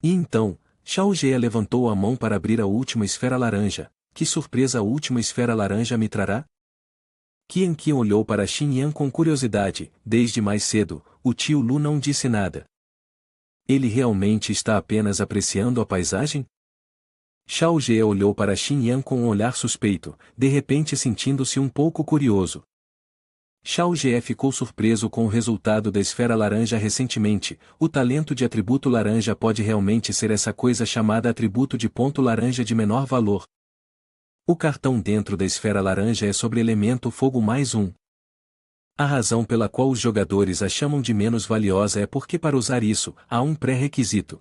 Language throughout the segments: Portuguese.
E então, Shao Jie levantou a mão para abrir a última esfera laranja. Que surpresa a última esfera laranja me trará? Qian Qian olhou para Xin Yan com curiosidade. Desde mais cedo, o tio Lu não disse nada. Ele realmente está apenas apreciando a paisagem? Shao Jie olhou para Xin Yan com um olhar suspeito, de repente sentindo-se um pouco curioso. Shao Jie ficou surpreso com o resultado da esfera laranja recentemente. O talento de atributo laranja pode realmente ser essa coisa chamada atributo de ponto laranja de menor valor. O cartão dentro da esfera laranja é sobre elemento fogo mais 1. A razão pela qual os jogadores a chamam de menos valiosa é porque para usar isso, há um pré-requisito.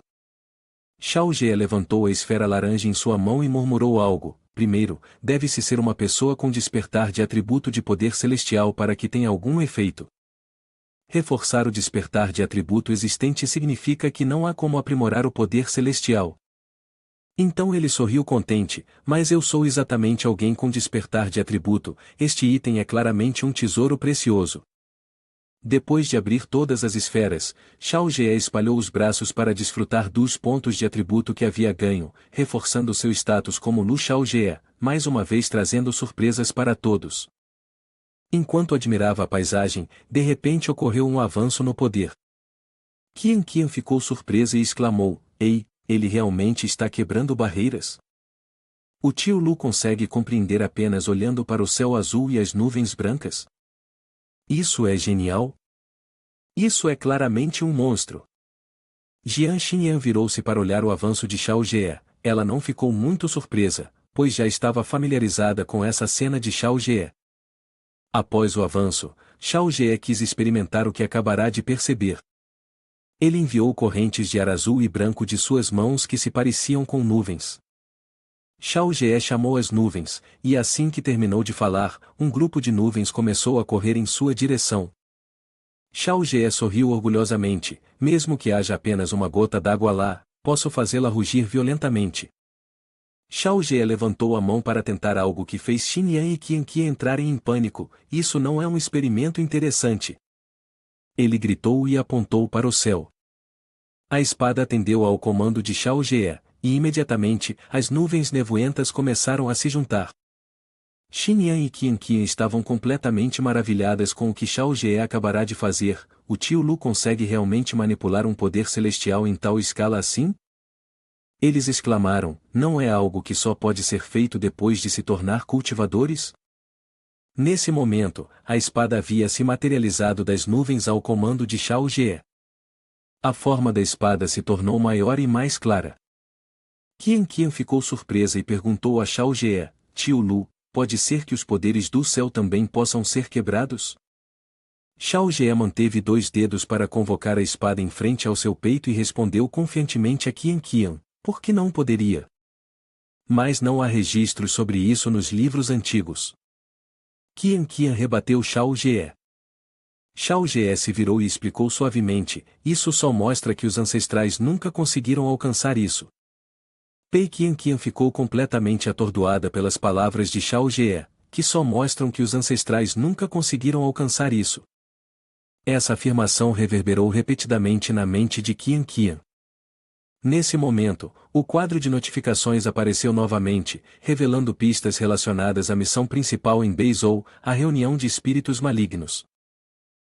Shao Jie levantou a esfera laranja em sua mão e murmurou algo. Primeiro, deve-se ser uma pessoa com despertar de atributo de poder celestial para que tenha algum efeito. Reforçar o despertar de atributo existente significa que não há como aprimorar o poder celestial. Então ele sorriu contente, mas eu sou exatamente alguém com despertar de atributo, este item é claramente um tesouro precioso. Depois de abrir todas as esferas, Shao Jie espalhou os braços para desfrutar dos pontos de atributo que havia ganho, reforçando seu status como Lu Shao Jie, mais uma vez trazendo surpresas para todos. Enquanto admirava a paisagem, de repente ocorreu um avanço no poder. Qian Qian ficou surpresa e exclamou, Ei, ele realmente está quebrando barreiras? O tio Lu consegue compreender apenas olhando para o céu azul e as nuvens brancas? Isso é genial? Isso é claramente um monstro. Jian Xinyan virou-se para olhar o avanço de Shao Jie. Ela não ficou muito surpresa, pois já estava familiarizada com essa cena de Shao Jie. Após o avanço, Shao Jie quis experimentar o que acabará de perceber. Ele enviou correntes de ar azul e branco de suas mãos que se pareciam com nuvens. Shao Jie chamou as nuvens, e assim que terminou de falar, um grupo de nuvens começou a correr em sua direção. Shao Jie sorriu orgulhosamente, mesmo que haja apenas uma gota d'água lá, posso fazê-la rugir violentamente. Shao Jie levantou a mão para tentar algo que fez Xin Yan e Qian Qian entrarem em pânico, isso não é um experimento interessante. Ele gritou e apontou para o céu. A espada atendeu ao comando de Shao Jie, e imediatamente, as nuvens nevoentas começaram a se juntar. Xin Yan e Qian Qian estavam completamente maravilhadas com o que Shao Jie acabará de fazer. O tio Lu consegue realmente manipular um poder celestial em tal escala assim? Eles exclamaram, não é algo que só pode ser feito depois de se tornar cultivadores? Nesse momento, a espada havia se materializado das nuvens ao comando de Shao Jie. A forma da espada se tornou maior e mais clara. Qian Qian ficou surpresa e perguntou a Shao Jie, tio Lu, pode ser que os poderes do céu também possam ser quebrados? Shao Jie manteve 2 dedos para convocar a espada em frente ao seu peito e respondeu confiantemente a Qian Qian, por que não poderia? Mas não há registros sobre isso nos livros antigos. Qian Qian rebateu Shao Jie. Shao Jie se virou e explicou suavemente, isso só mostra que os ancestrais nunca conseguiram alcançar isso. Pei Qian Qian ficou completamente atordoada pelas palavras de Shao Jie, que só mostram que os ancestrais nunca conseguiram alcançar isso. Essa afirmação reverberou repetidamente na mente de Qian Qian. Nesse momento, o quadro de notificações apareceu novamente, revelando pistas relacionadas à missão principal em Beizhou, a reunião de espíritos malignos.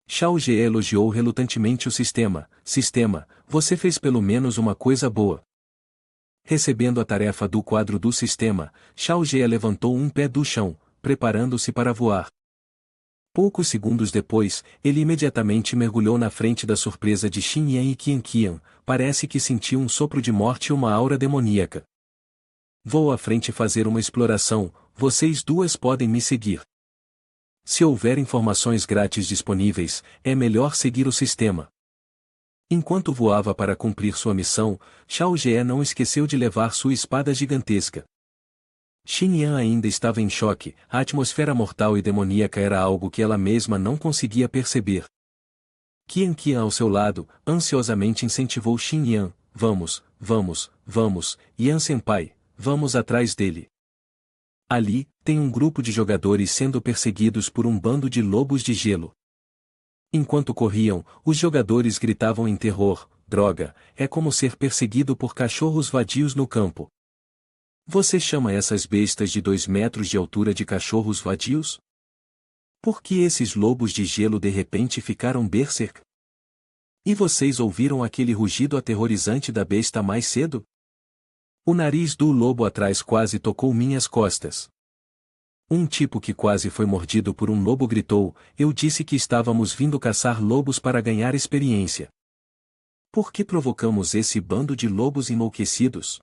Shao Jie elogiou relutantemente o sistema. Sistema, você fez pelo menos uma coisa boa. Recebendo a tarefa do quadro do sistema, Shao Jie levantou um pé do chão, preparando-se para voar. Poucos segundos depois, ele imediatamente mergulhou na frente da surpresa de Xin Yan e Qian Qian, parece que sentiu um sopro de morte e uma aura demoníaca. Vou à frente fazer uma exploração, vocês duas podem me seguir. Se houver informações grátis disponíveis, é melhor seguir o sistema. Enquanto voava para cumprir sua missão, Shao Jie não esqueceu de levar sua espada gigantesca. Xin Yan ainda estava em choque, a atmosfera mortal e demoníaca era algo que ela mesma não conseguia perceber. Qian Qian ao seu lado, ansiosamente incentivou Xin Yan, vamos, Yan-senpai, vamos atrás dele. Ali, tem um grupo de jogadores sendo perseguidos por um bando de lobos de gelo. Enquanto corriam, os jogadores gritavam em terror, droga, é como ser perseguido por cachorros vadios no campo. Você chama essas bestas de 2 metros de altura de cachorros vadios? Por que esses lobos de gelo de repente ficaram berserk? E vocês ouviram aquele rugido aterrorizante da besta mais cedo? O nariz do lobo atrás quase tocou minhas costas. Um tipo que quase foi mordido por um lobo gritou: eu disse que estávamos vindo caçar lobos para ganhar experiência. Por que provocamos esse bando de lobos enlouquecidos?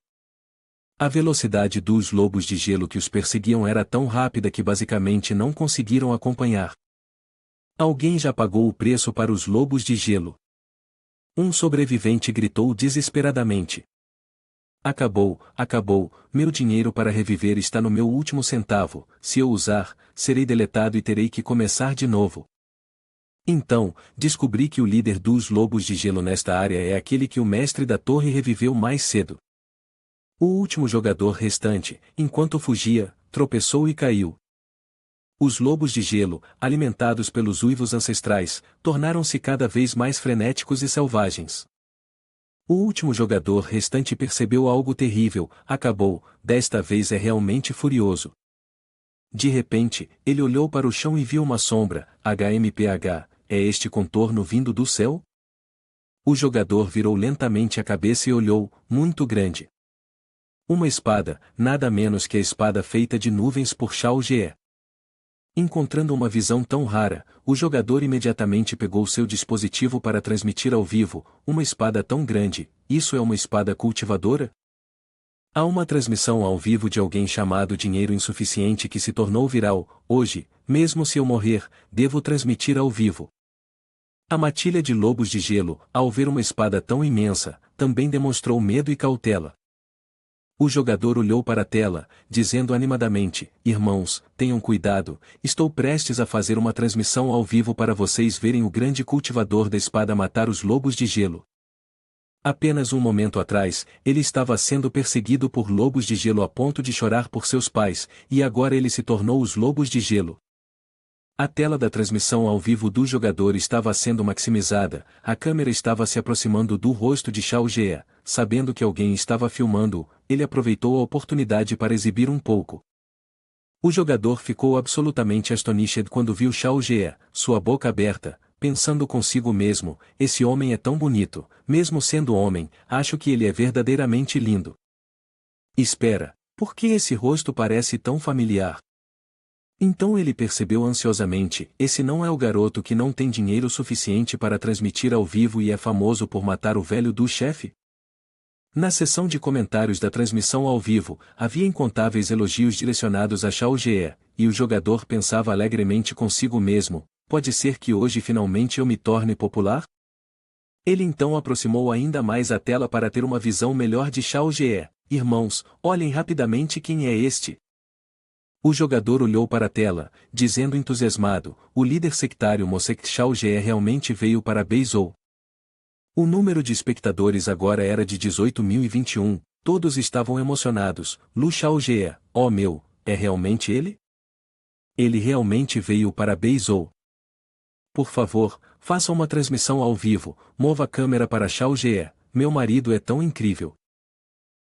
A velocidade dos lobos de gelo que os perseguiam era tão rápida que basicamente não conseguiram acompanhar. Alguém já pagou o preço para os lobos de gelo. Um sobrevivente gritou desesperadamente. Acabou, meu dinheiro para reviver está no meu último centavo, se eu usar, serei deletado e terei que começar de novo. Então, descobri que o líder dos lobos de gelo nesta área é aquele que o mestre da torre reviveu mais cedo. O último jogador restante, enquanto fugia, tropeçou e caiu. Os lobos de gelo, alimentados pelos uivos ancestrais, tornaram-se cada vez mais frenéticos e selvagens. O último jogador restante percebeu algo terrível, acabou, desta vez é realmente furioso. De repente, ele olhou para o chão e viu uma sombra, HMPH, é este contorno vindo do céu? O jogador virou lentamente a cabeça e olhou, muito grande. Uma espada, nada menos que a espada feita de nuvens por Shao Ge. Encontrando uma visão tão rara, o jogador imediatamente pegou seu dispositivo para transmitir ao vivo, uma espada tão grande, isso é uma espada cultivadora? Há uma transmissão ao vivo de alguém chamado Dinheiro Insuficiente que se tornou viral, hoje, mesmo se eu morrer, devo transmitir ao vivo. A matilha de lobos de gelo, ao ver uma espada tão imensa, também demonstrou medo e cautela. O jogador olhou para a tela, dizendo animadamente: irmãos, tenham cuidado, estou prestes a fazer uma transmissão ao vivo para vocês verem o grande cultivador da espada matar os lobos de gelo. Apenas um momento atrás, ele estava sendo perseguido por lobos de gelo a ponto de chorar por seus pais, e agora ele se tornou os lobos de gelo. A tela da transmissão ao vivo do jogador estava sendo maximizada, a câmera estava se aproximando do rosto de Shao Ge. Sabendo que alguém estava filmando-o, ele aproveitou a oportunidade para exibir um pouco. O jogador ficou absolutamente astonished quando viu Shao Ge, sua boca aberta, pensando consigo mesmo: esse homem é tão bonito, mesmo sendo homem, acho que ele é verdadeiramente lindo. Espera, por que esse rosto parece tão familiar? Então ele percebeu ansiosamente: esse não é o garoto que não tem dinheiro suficiente para transmitir ao vivo e é famoso por matar o velho do chefe? Na seção de comentários da transmissão ao vivo, havia incontáveis elogios direcionados a Shao Ge, e o jogador pensava alegremente consigo mesmo: pode ser que hoje finalmente eu me torne popular? Ele então aproximou ainda mais a tela para ter uma visão melhor de Shao Ge. Irmãos, olhem rapidamente quem é este. O jogador olhou para a tela, dizendo entusiasmado: o líder sectário Mosek Shao Ge realmente veio para Beizhou. O número de espectadores agora era de 18.021, todos estavam emocionados. Lu Shao Ge, oh meu, é realmente ele? Ele realmente veio para Beizhou. Por favor, faça uma transmissão ao vivo, mova a câmera para Shao Ge, meu marido é tão incrível.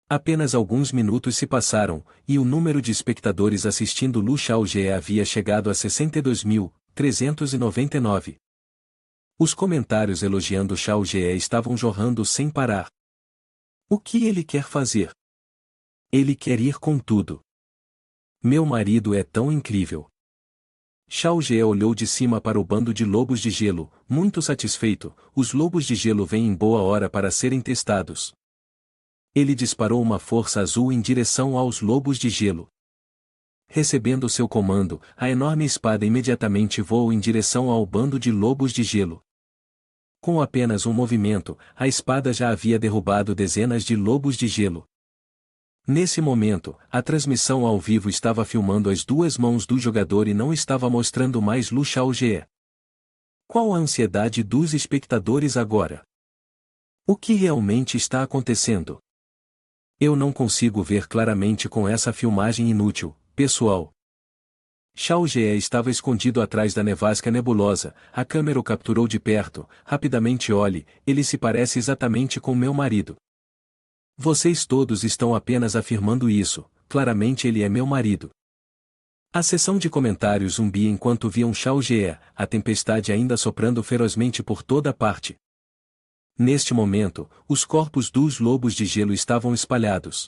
Apenas alguns minutos se passaram, e o número de espectadores assistindo Lu Shao Ge havia chegado a 62.399. Os comentários elogiando Shao Ge estavam jorrando sem parar. O que ele quer fazer? Ele quer ir com tudo. Meu marido é tão incrível. Shao Ge olhou de cima para o bando de lobos de gelo, muito satisfeito. Os lobos de gelo vêm em boa hora para serem testados. Ele disparou uma força azul em direção aos lobos de gelo. Recebendo seu comando, a enorme espada imediatamente voou em direção ao bando de lobos de gelo. Com apenas um movimento, a espada já havia derrubado dezenas de lobos de gelo. Nesse momento, a transmissão ao vivo estava filmando as duas mãos do jogador e não estava mostrando mais Lu Shao Ge. Qual a ansiedade dos espectadores agora? O que realmente está acontecendo? Eu não consigo ver claramente com essa filmagem inútil, pessoal. Shao Ge estava escondido atrás da nevasca nebulosa, a câmera o capturou de perto, rapidamente olhe, ele se parece exatamente com meu marido. Vocês todos estão apenas afirmando isso, claramente ele é meu marido. A sessão de comentários zumbia enquanto viam Shao Ge, a tempestade ainda soprando ferozmente por toda parte. Neste momento, os corpos dos lobos de gelo estavam espalhados.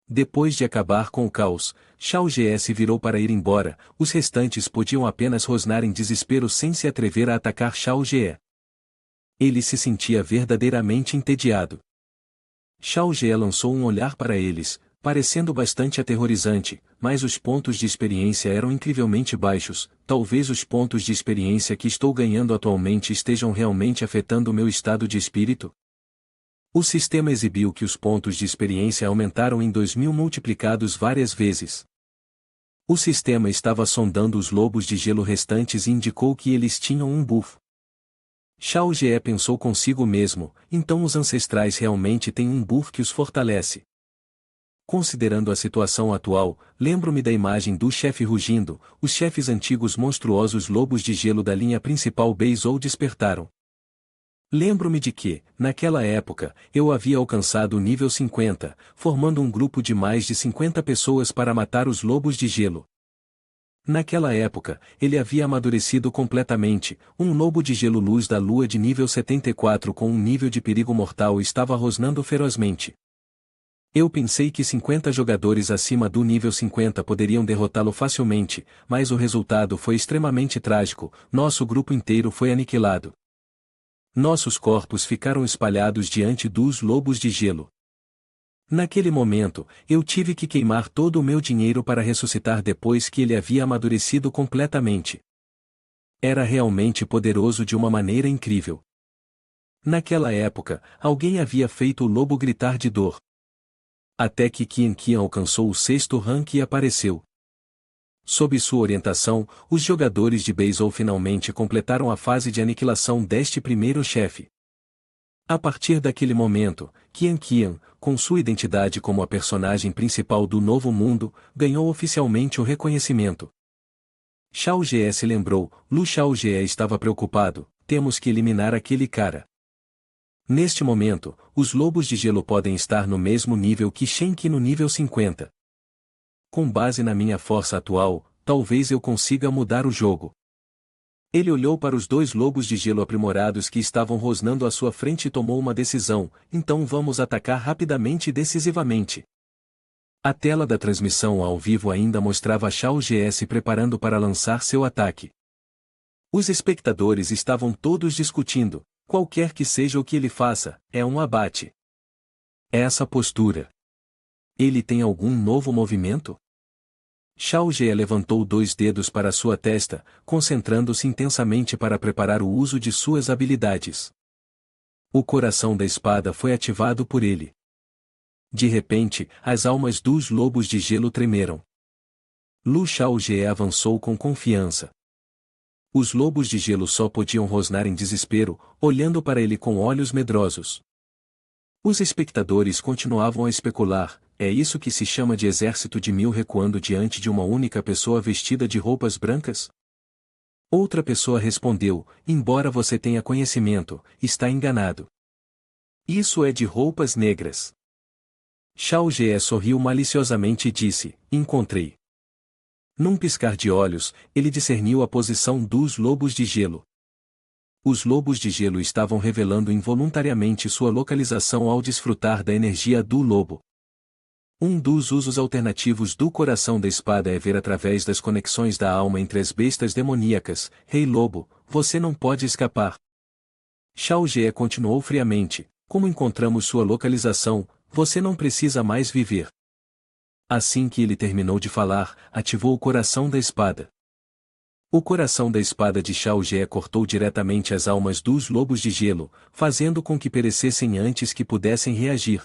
Depois de acabar com o caos, Shao Ge se virou para ir embora, os restantes podiam apenas rosnar em desespero sem se atrever a atacar Shao Ge. Ele se sentia verdadeiramente entediado. Shao Ge lançou um olhar para eles, parecendo bastante aterrorizante, mas os pontos de experiência eram incrivelmente baixos, talvez os pontos de experiência que estou ganhando atualmente estejam realmente afetando o meu estado de espírito? O sistema exibiu que os pontos de experiência aumentaram em 2000 multiplicados várias vezes. O sistema estava sondando os lobos de gelo restantes e indicou que eles tinham um buff. Shao Ge pensou consigo mesmo, então os ancestrais realmente têm um buff que os fortalece. Considerando a situação atual, lembro-me da imagem do chefe rugindo, os chefes antigos monstruosos lobos de gelo da linha principal Beizou despertaram. Lembro-me de que, naquela época, eu havia alcançado o nível 50, formando um grupo de mais de 50 pessoas para matar os lobos de gelo. Naquela época, ele havia amadurecido completamente, um lobo de gelo luz da lua de nível 74 com um nível de perigo mortal estava rosnando ferozmente. Eu pensei que 50 jogadores acima do nível 50 poderiam derrotá-lo facilmente, mas o resultado foi extremamente trágico, nosso grupo inteiro foi aniquilado. Nossos corpos ficaram espalhados diante dos lobos de gelo. Naquele momento, eu tive que queimar todo o meu dinheiro para ressuscitar depois que ele havia amadurecido completamente. Era realmente poderoso de uma maneira incrível. Naquela época, alguém havia feito o lobo gritar de dor. Até que Qian alcançou o 6º rank e apareceu. Sob sua orientação, os jogadores de Beizou finalmente completaram a fase de aniquilação deste primeiro chefe. A partir daquele momento, Qian, com sua identidade como a personagem principal do Novo Mundo, ganhou oficialmente o reconhecimento. Shao Ge se lembrou, Lu Shao Ge estava preocupado, temos que eliminar aquele cara. Neste momento, os lobos de gelo podem estar no mesmo nível que Shen Qi no nível 50. Com base na minha força atual, talvez eu consiga mudar o jogo. Ele olhou para os 2 lobos de gelo aprimorados que estavam rosnando à sua frente e tomou uma decisão, então vamos atacar rapidamente e decisivamente. A tela da transmissão ao vivo ainda mostrava Shao Ge se preparando para lançar seu ataque. Os espectadores estavam todos discutindo, qualquer que seja o que ele faça, é um abate. Essa postura. Ele tem algum novo movimento? Shao Ge levantou 2 dedos para sua testa, concentrando-se intensamente para preparar o uso de suas habilidades. O coração da espada foi ativado por ele. De repente, as almas dos lobos de gelo tremeram. Lu Shao Ge avançou com confiança. Os lobos de gelo só podiam rosnar em desespero, olhando para ele com olhos medrosos. Os espectadores continuavam a especular, é isso que se chama de exército de 1000 recuando diante de uma única pessoa vestida de roupas brancas? Outra pessoa respondeu, embora você tenha conhecimento, está enganado. Isso é de roupas negras. Shao Ge sorriu maliciosamente e disse, encontrei. Num piscar de olhos, ele discerniu a posição dos lobos de gelo. Os lobos de gelo estavam revelando involuntariamente sua localização ao desfrutar da energia do lobo. Um dos usos alternativos do coração da espada é ver através das conexões da alma entre as bestas demoníacas. Rei Lobo, você não pode escapar. Shao Ge continuou friamente, como encontramos sua localização, você não precisa mais viver. Assim que ele terminou de falar, ativou o coração da espada. O coração da espada de Shao Ge cortou diretamente as almas dos lobos de gelo, fazendo com que perecessem antes que pudessem reagir.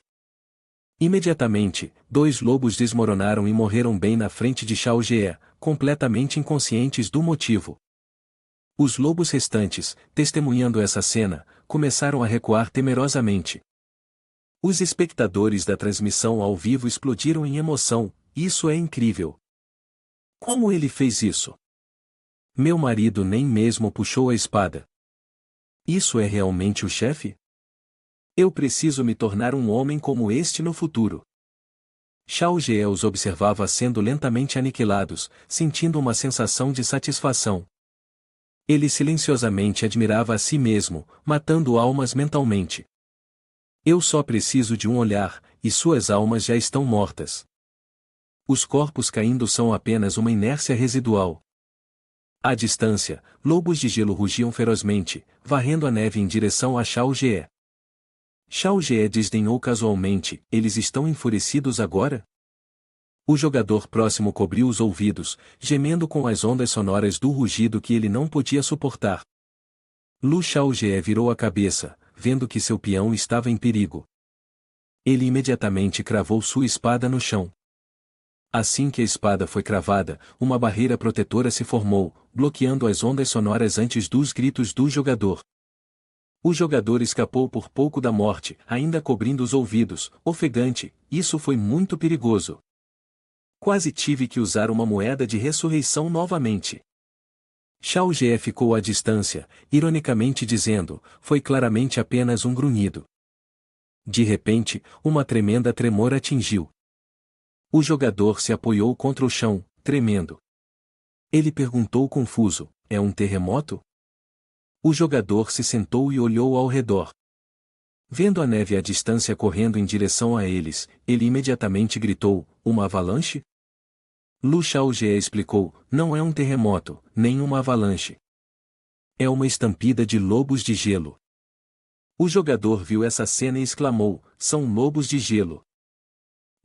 Imediatamente, 2 lobos desmoronaram e morreram bem na frente de Shao Ge, completamente inconscientes do motivo. Os lobos restantes, testemunhando essa cena, começaram a recuar temerosamente. Os espectadores da transmissão ao vivo explodiram em emoção, isso é incrível. Como ele fez isso? Meu marido nem mesmo puxou a espada. Isso é realmente o chefe? Eu preciso me tornar um homem como este no futuro. Shao Ge os observava sendo lentamente aniquilados, sentindo uma sensação de satisfação. Ele silenciosamente admirava a si mesmo, matando almas mentalmente. Eu só preciso de um olhar, e suas almas já estão mortas. Os corpos caindo são apenas uma inércia residual. À distância, lobos de gelo rugiam ferozmente, varrendo a neve em direção a Shao Ge. Shao Ge desdenhou casualmente, eles estão enfurecidos agora? O jogador próximo cobriu os ouvidos, gemendo com as ondas sonoras do rugido que ele não podia suportar. Lu Xiaojie virou a cabeça, vendo que seu peão estava em perigo. Ele imediatamente cravou sua espada no chão. Assim que a espada foi cravada, uma barreira protetora se formou, bloqueando as ondas sonoras antes dos gritos do jogador. O jogador escapou por pouco da morte, ainda cobrindo os ouvidos, ofegante. Isso foi muito perigoso. Quase tive que usar uma moeda de ressurreição novamente. Shao Ge ficou à distância, ironicamente dizendo, foi claramente apenas um grunhido. De repente, uma tremenda tremor atingiu. O jogador se apoiou contra o chão, tremendo. Ele perguntou confuso, é um terremoto? O jogador se sentou e olhou ao redor. Vendo a neve à distância correndo em direção a eles, ele imediatamente gritou, uma avalanche? Lu Xiaojie explicou, não é um terremoto, nem uma avalanche. É uma estampida de lobos de gelo. O jogador viu essa cena e exclamou, são lobos de gelo.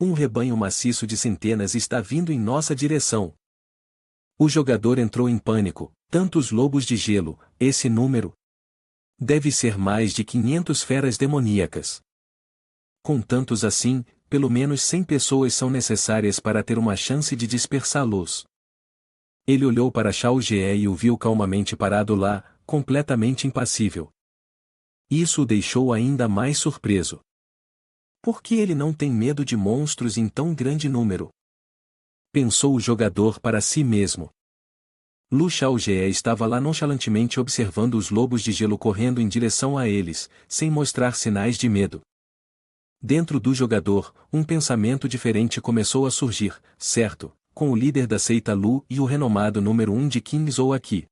Um rebanho maciço de centenas está vindo em nossa direção. O jogador entrou em pânico, tantos lobos de gelo, esse número? Deve ser mais de 500 feras demoníacas. Com tantos assim, pelo menos 100 pessoas são necessárias para ter uma chance de dispersá-los. Ele olhou para Shao Ge e o viu calmamente parado lá, completamente impassível. Isso o deixou ainda mais surpreso. Por que ele não tem medo de monstros em tão grande número? Pensou o jogador para si mesmo. Lu Xiaojie estava lá nonchalantemente observando os lobos de gelo correndo em direção a eles, sem mostrar sinais de medo. Dentro do jogador, um pensamento diferente começou a surgir, certo, com o líder da seita Lu e o renomado número 1 de Kingzhou aqui.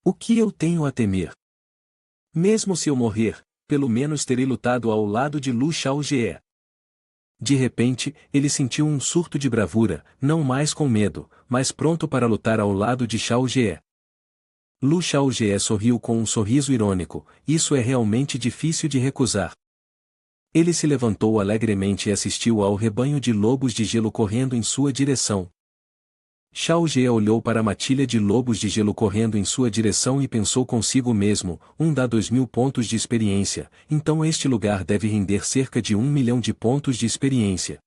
O que eu tenho a temer? Mesmo se eu morrer, pelo menos terei lutado ao lado de Lu Xiaojie. De repente, ele sentiu um surto de bravura, não mais com medo, mas pronto para lutar ao lado de Xiaojie. Lu Xiaojie sorriu com um sorriso irônico, isso é realmente difícil de recusar. Ele se levantou alegremente e assistiu ao rebanho de lobos de gelo correndo em sua direção. Shao Ge olhou para a matilha de lobos de gelo correndo em sua direção e pensou consigo mesmo, dá 2.000 pontos de experiência, então este lugar deve render cerca de 1 milhão de pontos de experiência.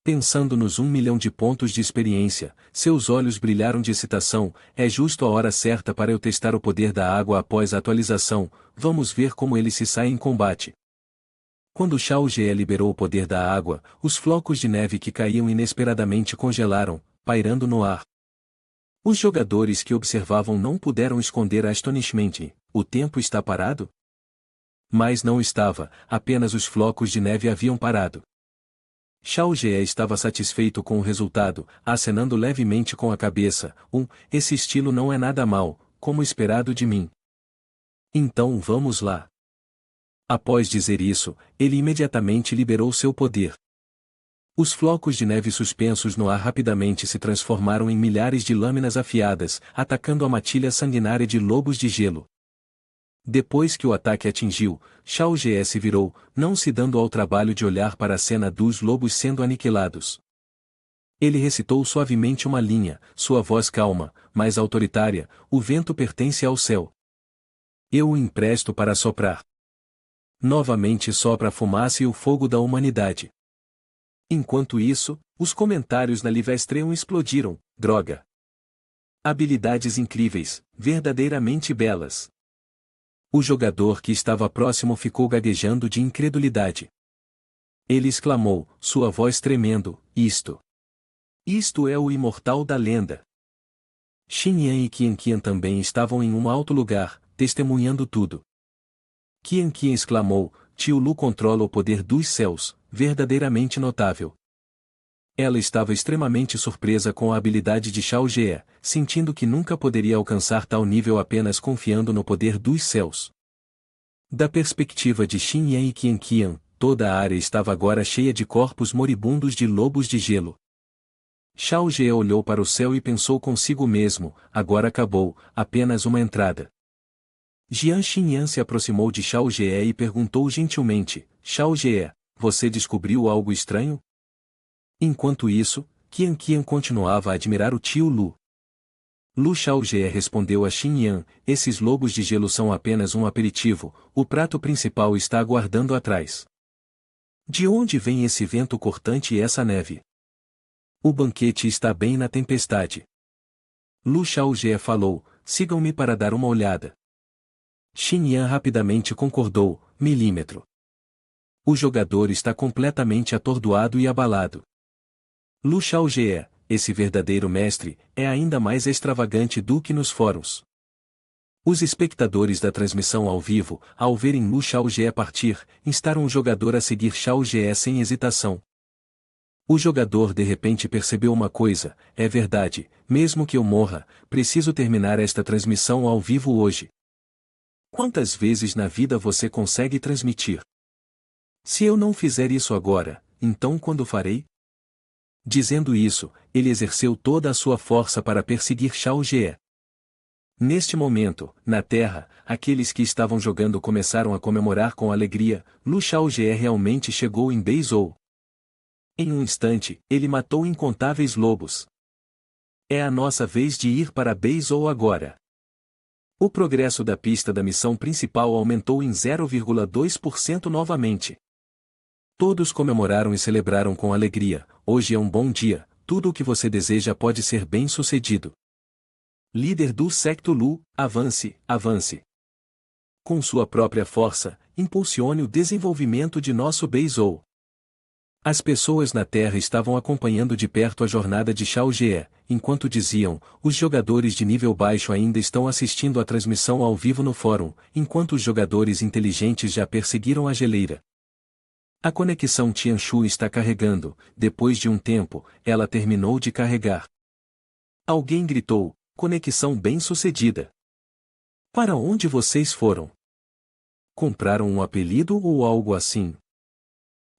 Pensando nos 1 milhão de pontos de experiência, seus olhos brilharam de excitação, é justo a hora certa para eu testar o poder da água após a atualização, vamos ver como ele se sai em combate. Quando Shao Ge liberou o poder da água, os flocos de neve que caíam inesperadamente congelaram, pairando no ar. Os jogadores que observavam não puderam esconder astonishment. O tempo está parado? Mas não estava, apenas os flocos de neve haviam parado. Shao Ge estava satisfeito com o resultado, acenando levemente com a cabeça, esse estilo não é nada mal, como esperado de mim. Então vamos lá. Após dizer isso, ele imediatamente liberou seu poder. Os flocos de neve suspensos no ar rapidamente se transformaram em milhares de lâminas afiadas, atacando a matilha sanguinária de lobos de gelo. Depois que o ataque atingiu, Shao Ge se virou, não se dando ao trabalho de olhar para a cena dos lobos sendo aniquilados. Ele recitou suavemente uma linha, sua voz calma, mas autoritária, o vento pertence ao céu. Eu o empresto para soprar. Novamente sopra a fumaça e o fogo da humanidade. Enquanto isso, os comentários na Livestream explodiram, droga. Habilidades incríveis, verdadeiramente belas. O jogador que estava próximo ficou gaguejando de incredulidade. Ele exclamou, sua voz tremendo, isto. Isto é o imortal da lenda. Xin Yan e Qian Qian também estavam em um alto lugar, testemunhando tudo. Qian Qian exclamou: Tio Lu controla o poder dos céus, verdadeiramente notável. Ela estava extremamente surpresa com a habilidade de Xiao Jie, sentindo que nunca poderia alcançar tal nível apenas confiando no poder dos céus. Da perspectiva de Xin Yan e Qian Qian, toda a área estava agora cheia de corpos moribundos de lobos de gelo. Xiao Jie olhou para o céu e pensou consigo mesmo: agora acabou, apenas uma entrada. Jian Xinyan se aproximou de Xiao Jie e perguntou gentilmente: Xiao Jie, você descobriu algo estranho? Enquanto isso, Qian Qian continuava a admirar o tio Lu. Lu Xiaojie respondeu a Xin Yan: esses lobos de gelo são apenas um aperitivo, o prato principal está aguardando atrás. De onde vem esse vento cortante e essa neve? O banquete está bem na tempestade. Lu Xiaojie falou: sigam-me para dar uma olhada. Xin Yan rapidamente concordou: milímetro. O jogador está completamente atordoado e abalado. Lu Xiaojie, esse verdadeiro mestre, é ainda mais extravagante do que nos fóruns. Os espectadores da transmissão ao vivo, ao verem Lu Xiaojie partir, instaram o jogador a seguir Xiaojie sem hesitação. O jogador de repente percebeu uma coisa: é verdade, mesmo que eu morra, preciso terminar esta transmissão ao vivo hoje. Quantas vezes na vida você consegue transmitir? Se eu não fizer isso agora, então quando farei? Dizendo isso, ele exerceu toda a sua força para perseguir Xiaojie. Neste momento, na Terra, aqueles que estavam jogando começaram a comemorar com alegria: Lu Xiaojie realmente chegou em Beizhou. Em um instante, ele matou incontáveis lobos. É a nossa vez de ir para Beizhou agora. O progresso da pista da missão principal aumentou em 0,2% novamente. Todos comemoraram e celebraram com alegria: hoje é um bom dia, tudo o que você deseja pode ser bem sucedido. Líder do Secto Lu, avance, avance. Com sua própria força, impulsione o desenvolvimento de nosso Beizhou. As pessoas na Terra estavam acompanhando de perto a jornada de Xiaojie, enquanto diziam: os jogadores de nível baixo ainda estão assistindo à transmissão ao vivo no fórum, enquanto os jogadores inteligentes já perseguiram a geleira. A conexão Tianshu está carregando. Depois de um tempo, ela terminou de carregar. Alguém gritou: conexão bem-sucedida. Para onde vocês foram? Compraram um apelido ou algo assim?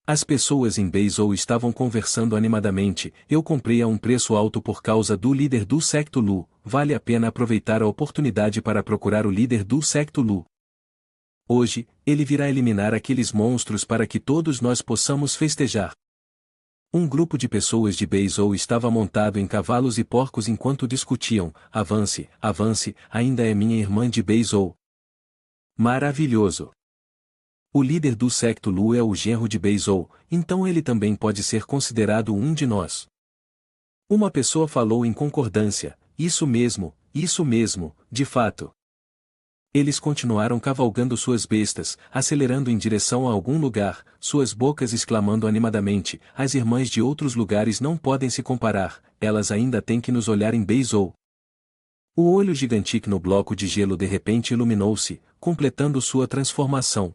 As pessoas em Beizhou estavam conversando animadamente: eu comprei a um preço alto por causa do líder do Secto Lu, vale a pena aproveitar a oportunidade para procurar o líder do Secto Lu. Hoje, ele virá eliminar aqueles monstros para que todos nós possamos festejar. Um grupo de pessoas de Beizhou estava montado em cavalos e porcos enquanto discutiam: avance, avance, ainda é minha irmã de Beizhou. Maravilhoso! O líder do Secto Lu é o genro de Beizhou, então ele também pode ser considerado um de nós. Uma pessoa falou em concordância: isso mesmo, de fato. Eles continuaram cavalgando suas bestas, acelerando em direção a algum lugar, suas bocas exclamando animadamente: as irmãs de outros lugares não podem se comparar, elas ainda têm que nos olhar em Beizhou. O olho gigantesco no bloco de gelo de repente iluminou-se, completando sua transformação.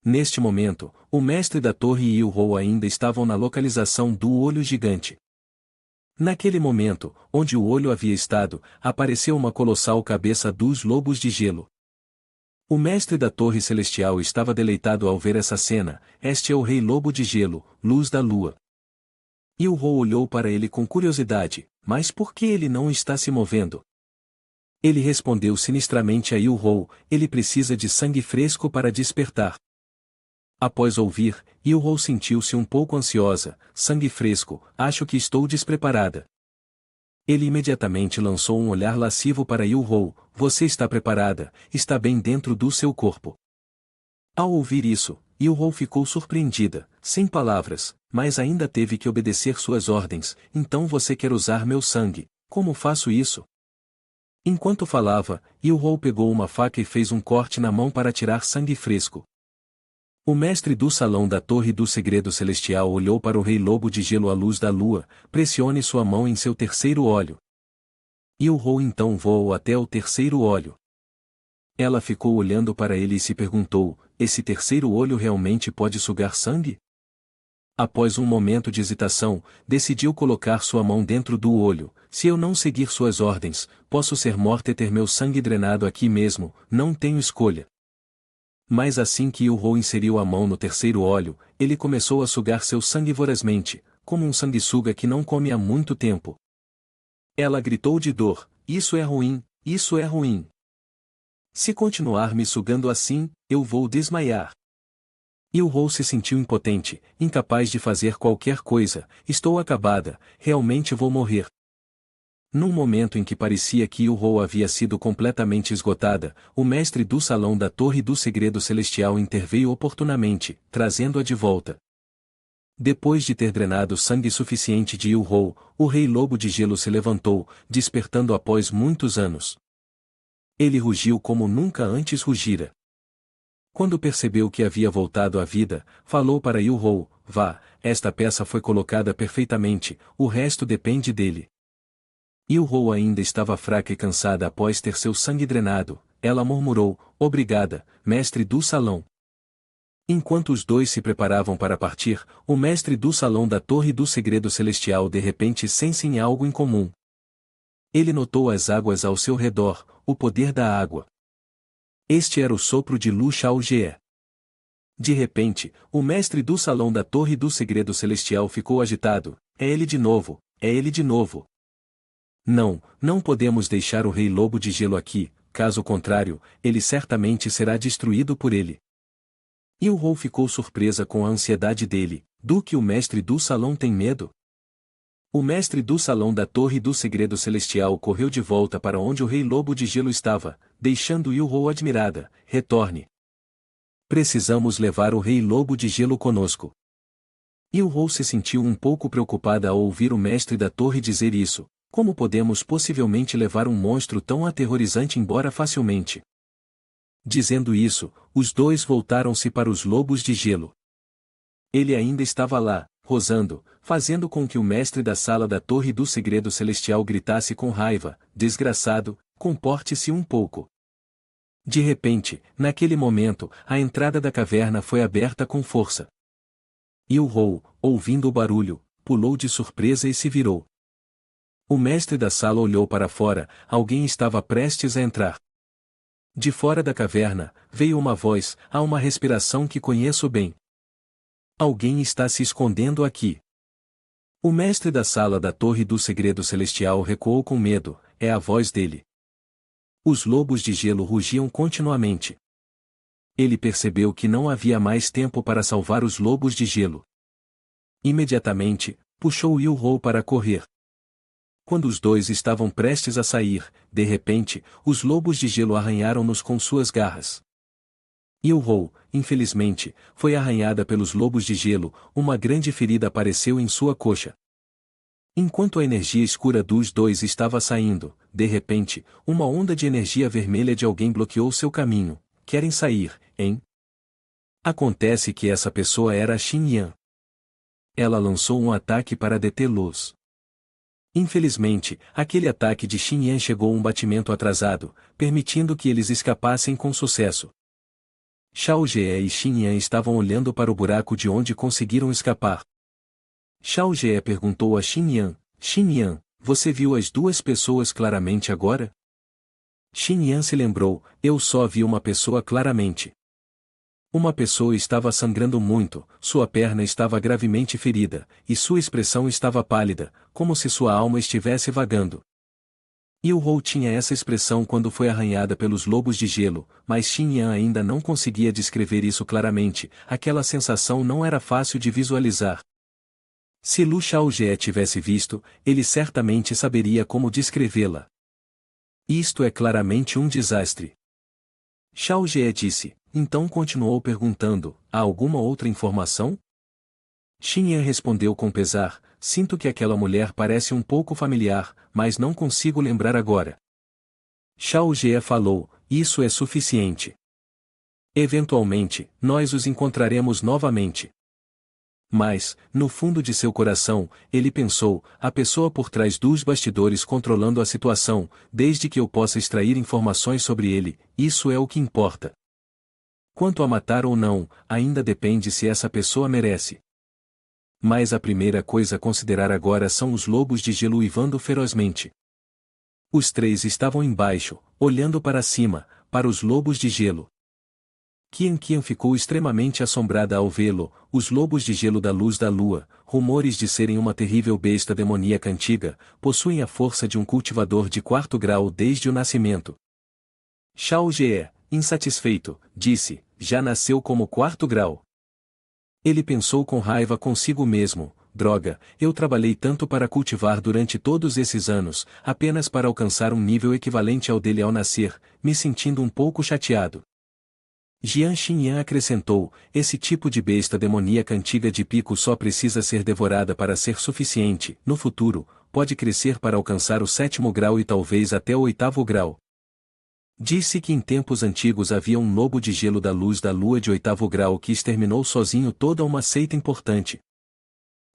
Neste momento, o mestre da torre e Yu-Hou ainda estavam na localização do olho gigante. Naquele momento, onde o olho havia estado, apareceu uma colossal cabeça dos lobos de gelo. O mestre da torre celestial estava deleitado ao ver essa cena: este é o rei lobo de gelo, luz da lua. Yu-Hou olhou para ele com curiosidade: mas por que ele não está se movendo? Ele respondeu sinistramente a Yu-Hou: ele precisa de sangue fresco para despertar. Após ouvir, Yu-Hou sentiu-se um pouco ansiosa: sangue fresco, acho que estou despreparada. Ele imediatamente lançou um olhar lascivo para Yu-Hou: você está preparada, está bem dentro do seu corpo. Ao ouvir isso, Yu-Hou ficou surpreendida, sem palavras, mas ainda teve que obedecer suas ordens: então você quer usar meu sangue, como faço isso? Enquanto falava, Yu-Hou pegou uma faca e fez um corte na mão para tirar sangue fresco. O mestre do salão da Torre do Segredo Celestial olhou para o Rei Lobo de Gelo à luz da lua, pressione sua mão em seu terceiro olho. Yu-Ho então voou até o terceiro olho. Ela ficou olhando para ele e se perguntou, esse terceiro olho realmente pode sugar sangue? Após um momento de hesitação, decidiu colocar sua mão dentro do olho. Se eu não seguir suas ordens, posso ser morta e ter meu sangue drenado aqui mesmo, não tenho escolha. Mas assim que Yu-Ho inseriu a mão no terceiro olho, ele começou a sugar seu sangue vorazmente, como um sanguessuga que não come há muito tempo. Ela gritou de dor, isso é ruim, isso é ruim. Se continuar me sugando assim, eu vou desmaiar. Yu-Ho se sentiu impotente, incapaz de fazer qualquer coisa, estou acabada, realmente vou morrer. Num momento em que parecia que Yu-Ho havia sido completamente esgotada, o mestre do salão da Torre do Segredo Celestial interveio oportunamente, trazendo-a de volta. Depois de ter drenado sangue suficiente de Yu-Ho, o Rei Lobo de Gelo se levantou, despertando após muitos anos. Ele rugiu como nunca antes rugira. Quando percebeu que havia voltado à vida, falou para Yu-Ho, vá, esta peça foi colocada perfeitamente, o resto depende dele. Yu-Ho ainda estava fraca e cansada após ter seu sangue drenado, ela murmurou, obrigada, mestre do salão. Enquanto os dois se preparavam para partir, o mestre do salão da Torre do Segredo Celestial de repente sensem algo em comum. Ele notou as águas ao seu redor, o poder da água. Este era o sopro de Lu Xiaojie. De repente, o mestre do salão da Torre do Segredo Celestial ficou agitado, é ele de novo, é ele de novo. Não, não podemos deixar o Rei Lobo de Gelo aqui, caso contrário, ele certamente será destruído por ele. Yu-Ho ficou surpresa com a ansiedade dele, do que o mestre do salão tem medo? O mestre do salão da Torre do Segredo Celestial correu de volta para onde o Rei Lobo de Gelo estava, deixando Yu-Ho admirada, retorne. Precisamos levar o Rei Lobo de Gelo conosco. Yu-Ho se sentiu um pouco preocupada ao ouvir o mestre da torre dizer isso. Como podemos possivelmente levar um monstro tão aterrorizante embora facilmente? Dizendo isso, os dois voltaram-se para os lobos de gelo. Ele ainda estava lá, rosando, fazendo com que o mestre da sala da Torre do Segredo Celestial gritasse com raiva, desgraçado, comporte-se um pouco. De repente, naquele momento, a entrada da caverna foi aberta com força. Yu-Ho, ouvindo o barulho, pulou de surpresa e se virou. O mestre da sala olhou para fora, alguém estava prestes a entrar. De fora da caverna, veio uma voz, há uma respiração que conheço bem. Alguém está se escondendo aqui. O mestre da sala da Torre do Segredo Celestial recuou com medo, é a voz dele. Os lobos de gelo rugiam continuamente. Ele percebeu que não havia mais tempo para salvar os lobos de gelo. Imediatamente, puxou Yu-Ho para correr. Quando os dois estavam prestes a sair, de repente, os lobos de gelo arranharam-nos com suas garras. Yu-Ho, infelizmente, foi arranhada pelos lobos de gelo, uma grande ferida apareceu em sua coxa. Enquanto a energia escura dos dois estava saindo, de repente, uma onda de energia vermelha de alguém bloqueou seu caminho. Querem sair, hein? Acontece que essa pessoa era a Xin Yan. Ela lançou um ataque para detê-los. Infelizmente, aquele ataque de Xin Yan chegou um batimento atrasado, permitindo que eles escapassem com sucesso. Xiao Jie e Xin Yan estavam olhando para o buraco de onde conseguiram escapar. Xiao Jie perguntou a Xin Yan, você viu as duas pessoas claramente agora? Xin Yan se lembrou, eu só vi uma pessoa claramente. Uma pessoa estava sangrando muito, sua perna estava gravemente ferida, e sua expressão estava pálida, como se sua alma estivesse vagando. Yu-Ho tinha essa expressão quando foi arranhada pelos lobos de gelo, mas Xin Yan ainda não conseguia descrever isso claramente, aquela sensação não era fácil de visualizar. Se Lu Xiaojie tivesse visto, ele certamente saberia como descrevê-la. Isto é claramente um desastre. Xiaojie disse, então continuou perguntando, há alguma outra informação? Xin Yan respondeu com pesar, sinto que aquela mulher parece um pouco familiar, mas não consigo lembrar agora. Xiaojie falou, isso é suficiente. Eventualmente, nós os encontraremos novamente. Mas, no fundo de seu coração, ele pensou, a pessoa por trás dos bastidores controlando a situação, desde que eu possa extrair informações sobre ele, isso é o que importa. Quanto a matar ou não, ainda depende se essa pessoa merece. Mas a primeira coisa a considerar agora são os lobos de gelo uivando ferozmente. Os três estavam embaixo, olhando para cima, para os lobos de gelo. Qian ficou extremamente assombrada ao vê-lo, os lobos de gelo da luz da lua, rumores de serem uma terrível besta demoníaca antiga, possuem a força de um cultivador de 4º grau desde o nascimento. Shao Jie, insatisfeito, disse, já nasceu como 4º grau. Ele pensou com raiva consigo mesmo, droga, eu trabalhei tanto para cultivar durante todos esses anos, apenas para alcançar um nível equivalente ao dele ao nascer, me sentindo um pouco chateado. Jian Xinyan acrescentou, esse tipo de besta demoníaca antiga de pico só precisa ser devorada para ser suficiente, no futuro, pode crescer para alcançar o 7º grau e talvez até o 8º grau. Disse que em tempos antigos havia um lobo de gelo da luz da lua de 8º grau que exterminou sozinho toda uma seita importante.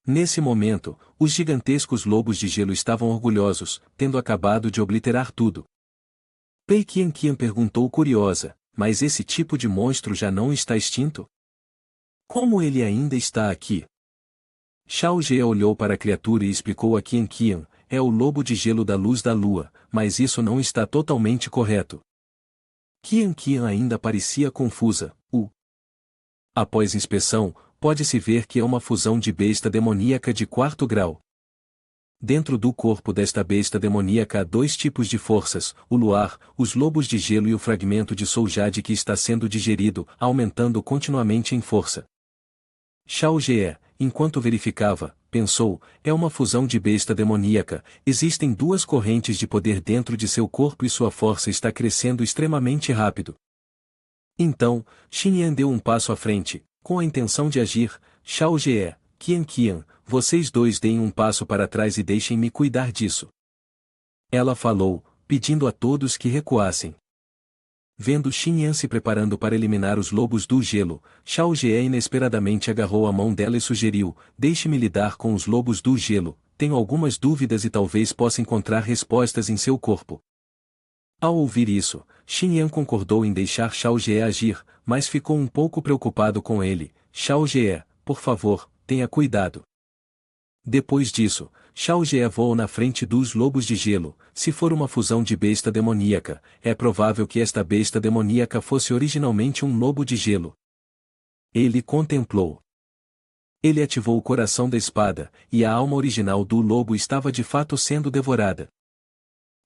Nesse momento, os gigantescos lobos de gelo estavam orgulhosos, tendo acabado de obliterar tudo. Pei Qian perguntou curiosa, mas esse tipo de monstro já não está extinto? Como ele ainda está aqui? Shao Jie olhou para a criatura e explicou a Qian, é o lobo de gelo da luz da lua, mas isso não está totalmente correto. Qian ainda parecia confusa. Após inspeção, pode-se ver que é uma fusão de besta demoníaca de 4º grau. Dentro do corpo desta besta demoníaca há 2 tipos de forças, o luar, os lobos de gelo e o fragmento de Soljad que está sendo digerido, aumentando continuamente em força. Shao Jie, enquanto verificava, pensou, é uma fusão de besta demoníaca, existem 2 correntes de poder dentro de seu corpo e sua força está crescendo extremamente rápido. Então, Xinyan deu um passo à frente, com a intenção de agir, Shao Jie, Qian, vocês dois deem um passo para trás e deixem-me cuidar disso. Ela falou, pedindo a todos que recuassem. Vendo Xinyan se preparando para eliminar os lobos do gelo, Shao Jie inesperadamente agarrou a mão dela e sugeriu, deixe-me lidar com os lobos do gelo, tenho algumas dúvidas e talvez possa encontrar respostas em seu corpo. Ao ouvir isso, Xinyan concordou em deixar Shao Jie agir, mas ficou um pouco preocupado com ele, Shao Jie, por favor, tenha cuidado. Depois disso, Shao Jie voou na frente dos lobos de gelo, se for uma fusão de besta demoníaca, é provável que esta besta demoníaca fosse originalmente um lobo de gelo. Ele contemplou. Ele ativou o coração da espada, e a alma original do lobo estava de fato sendo devorada.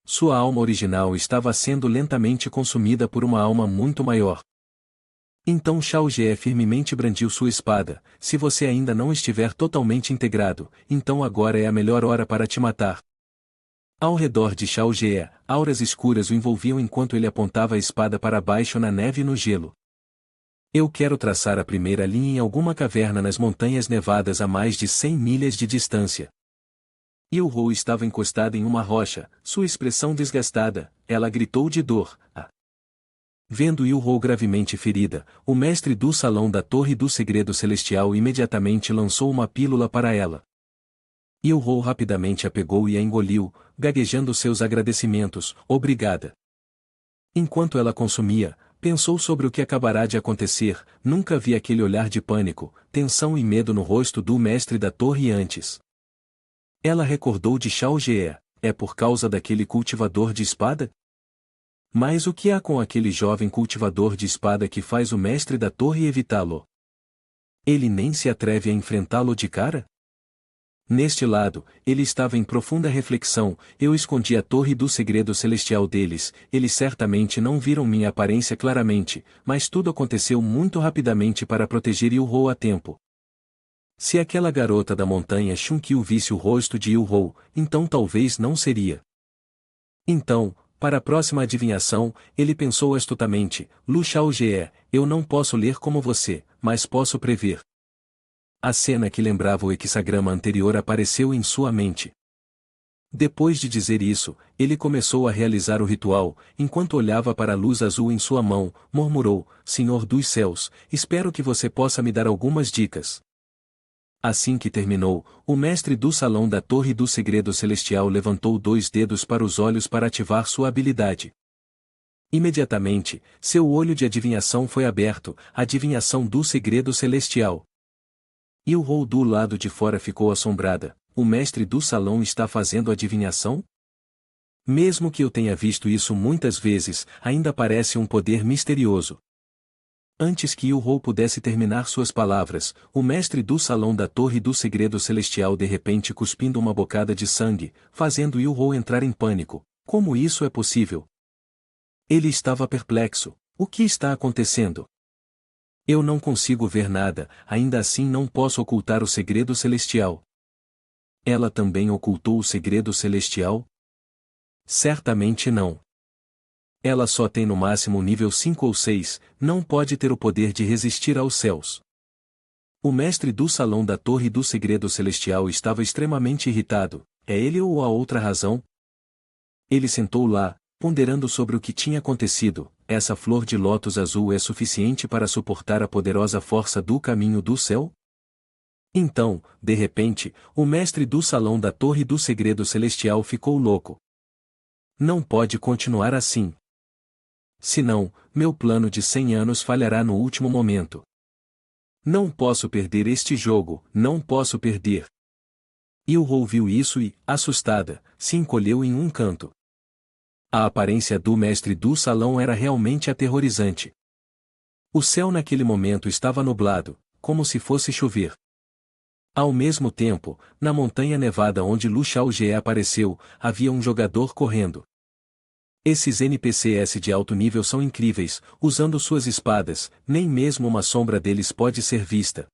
Sua alma original estava sendo lentamente consumida por uma alma muito maior. Então Shao Jie firmemente brandiu sua espada, se você ainda não estiver totalmente integrado, então agora é a melhor hora para te matar. Ao redor de Shao Jie, auras escuras o envolviam enquanto ele apontava a espada para baixo na neve e no gelo. Eu quero traçar a primeira linha em alguma caverna nas montanhas nevadas a mais de 100 milhas de distância. Yu-Ho estava encostada em uma rocha, sua expressão desgastada, ela gritou de dor, Vendo Yu-Ho gravemente ferida, o mestre do salão da Torre do Segredo Celestial imediatamente lançou uma pílula para ela. Yu-Ho rapidamente a pegou e a engoliu, gaguejando seus agradecimentos, obrigada. Enquanto ela consumia, pensou sobre o que acabará de acontecer, nunca vi aquele olhar de pânico, tensão e medo no rosto do mestre da torre antes. Ela recordou de Shao Jie, é por causa daquele cultivador de espada? Mas o que há com aquele jovem cultivador de espada que faz o mestre da torre evitá-lo? Ele nem se atreve a enfrentá-lo de cara? Neste lado, ele estava em profunda reflexão, eu escondi a torre do segredo celestial deles, eles certamente não viram minha aparência claramente, mas tudo aconteceu muito rapidamente para proteger Yu-Ho a tempo. Se aquela garota da montanha Xunkyu visse o rosto de Yu-Ho, então talvez não seria. Então, para a próxima adivinhação, ele pensou astutamente, Lu Shao Jie, eu não posso ler como você, mas posso prever. A cena que lembrava o hexagrama anterior apareceu em sua mente. Depois de dizer isso, ele começou a realizar o ritual, enquanto olhava para a luz azul em sua mão, murmurou: Senhor dos céus, espero que você possa me dar algumas dicas. Assim que terminou, o mestre do salão da Torre do Segredo Celestial levantou 2 dedos para os olhos para ativar sua habilidade. Imediatamente, seu olho de adivinhação foi aberto, adivinhação do segredo celestial. E o Rou do lado de fora ficou assombrada. O mestre do salão está fazendo adivinhação? Mesmo que eu tenha visto isso muitas vezes, ainda parece um poder misterioso. Antes que Yu-Hou pudesse terminar suas palavras, o mestre do salão da Torre do Segredo Celestial de repente cuspindo uma bocada de sangue, fazendo Yu-Hou entrar em pânico. Como isso é possível? Ele estava perplexo. O que está acontecendo? Eu não consigo ver nada, ainda assim não posso ocultar o segredo celestial. Ela também ocultou o segredo celestial? Certamente não. Ela só tem no máximo nível 5 ou 6, não pode ter o poder de resistir aos céus. O mestre do salão da Torre do Segredo Celestial estava extremamente irritado. É ele ou há outra razão? Ele sentou lá, ponderando sobre o que tinha acontecido. Essa flor de lótus azul é suficiente para suportar a poderosa força do caminho do céu? Então, de repente, o mestre do salão da Torre do Segredo Celestial ficou louco. Não pode continuar assim. Senão, meu plano de 100 anos falhará no último momento. Não posso perder este jogo, não posso perder. Yu-Hou viu isso e, assustada, se encolheu em um canto. A aparência do mestre do salão era realmente aterrorizante. O céu naquele momento estava nublado, como se fosse chover. Ao mesmo tempo, na montanha nevada onde Lu Xiaojie apareceu, havia um jogador correndo. Esses NPCs de alto nível são incríveis, usando suas espadas, nem mesmo uma sombra deles pode ser vista.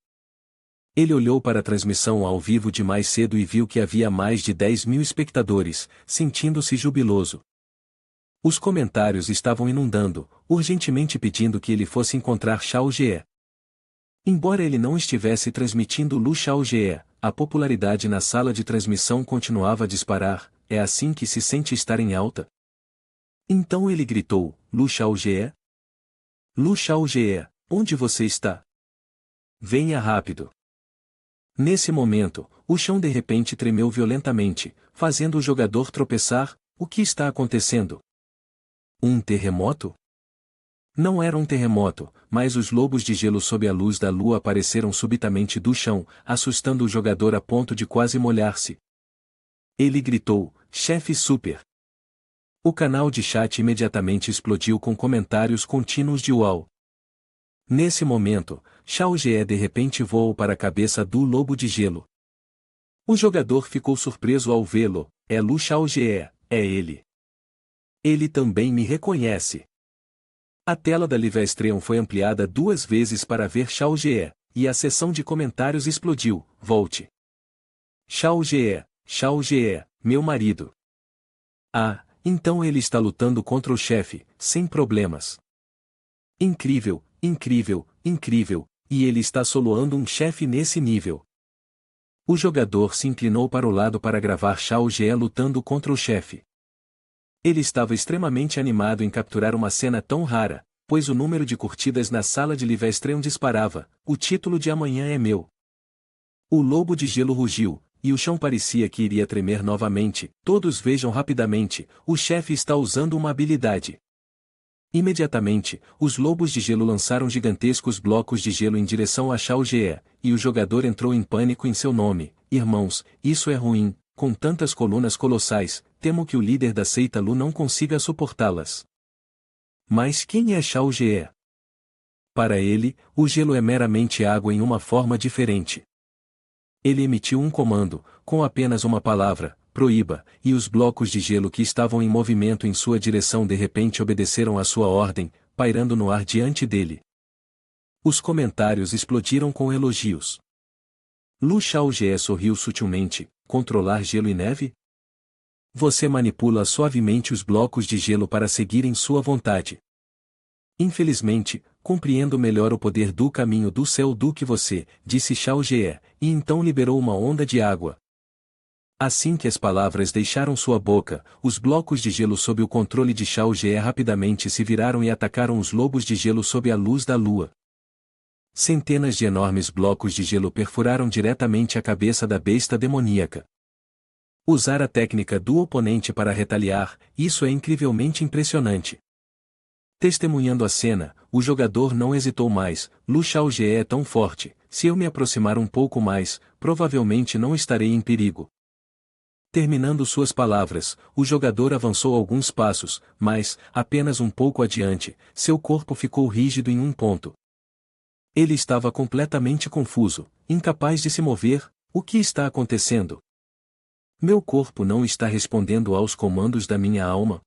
Ele olhou para a transmissão ao vivo de mais cedo e viu que havia mais de 10.000 espectadores, sentindo-se jubiloso. Os comentários estavam inundando, urgentemente pedindo que ele fosse encontrar Xiaojie. Embora ele não estivesse transmitindo Lu Xiaojie, a popularidade na sala de transmissão continuava a disparar. É assim que se sente estar em alta? Então ele gritou: Lu Xiaojie? Lu Xiaojie, onde você está? Venha rápido. Nesse momento, o chão de repente tremeu violentamente, fazendo o jogador tropeçar. O que está acontecendo? Um terremoto? Não era um terremoto, mas os lobos de gelo sob a luz da lua apareceram subitamente do chão, assustando o jogador a ponto de quase molhar-se. Ele gritou: Chefe Super! O canal de chat imediatamente explodiu com comentários contínuos de uau. Nesse momento, Xiaojie de repente voou para a cabeça do lobo de gelo. O jogador ficou surpreso ao vê-lo. É Lu Xiaojie, é ele. Ele também me reconhece. A tela da Livestream foi ampliada 2 vezes para ver Xiaojie, e a seção de comentários explodiu. Volte. Xiaojie, Xiaojie, meu marido. Ah, então ele está lutando contra o chefe, sem problemas. Incrível, incrível, incrível, e ele está soloando um chefe nesse nível. O jogador se inclinou para o lado para gravar Xiaojie lutando contra o chefe. Ele estava extremamente animado em capturar uma cena tão rara, pois o número de curtidas na sala de Livestream disparava. O título de amanhã é meu. O lobo de gelo rugiu, e o chão parecia que iria tremer novamente. Todos vejam rapidamente, o chefe está usando uma habilidade. Imediatamente, os lobos de gelo lançaram gigantescos blocos de gelo em direção a Xiaojie, e o jogador entrou em pânico em seu nome. Irmãos, isso é ruim. Com tantas colunas colossais, temo que o líder da seita Lu não consiga suportá-las. Mas quem é Xiaojie? Para ele, o gelo é meramente água em uma forma diferente. Ele emitiu um comando, com apenas uma palavra, proíba, e os blocos de gelo que estavam em movimento em sua direção de repente obedeceram à sua ordem, pairando no ar diante dele. Os comentários explodiram com elogios. Lu Xiaojie sorriu sutilmente. Controlar gelo e neve? Você manipula suavemente os blocos de gelo para seguirem sua vontade. Infelizmente, compreendo melhor o poder do caminho do céu do que você, disse Xiaojie, e então liberou uma onda de água. Assim que as palavras deixaram sua boca, os blocos de gelo sob o controle de Shao Ge rapidamente se viraram e atacaram os lobos de gelo sob a luz da lua. Centenas de enormes blocos de gelo perfuraram diretamente a cabeça da besta demoníaca. Usar a técnica do oponente para retaliar, isso é incrivelmente impressionante. Testemunhando a cena, o jogador não hesitou mais. Lu Shaoge é tão forte, se eu me aproximar um pouco mais, provavelmente não estarei em perigo. Terminando suas palavras, o jogador avançou alguns passos, mas, apenas um pouco adiante, seu corpo ficou rígido em um ponto. Ele estava completamente confuso, incapaz de se mover. O que está acontecendo? Meu corpo não está respondendo aos comandos da minha alma?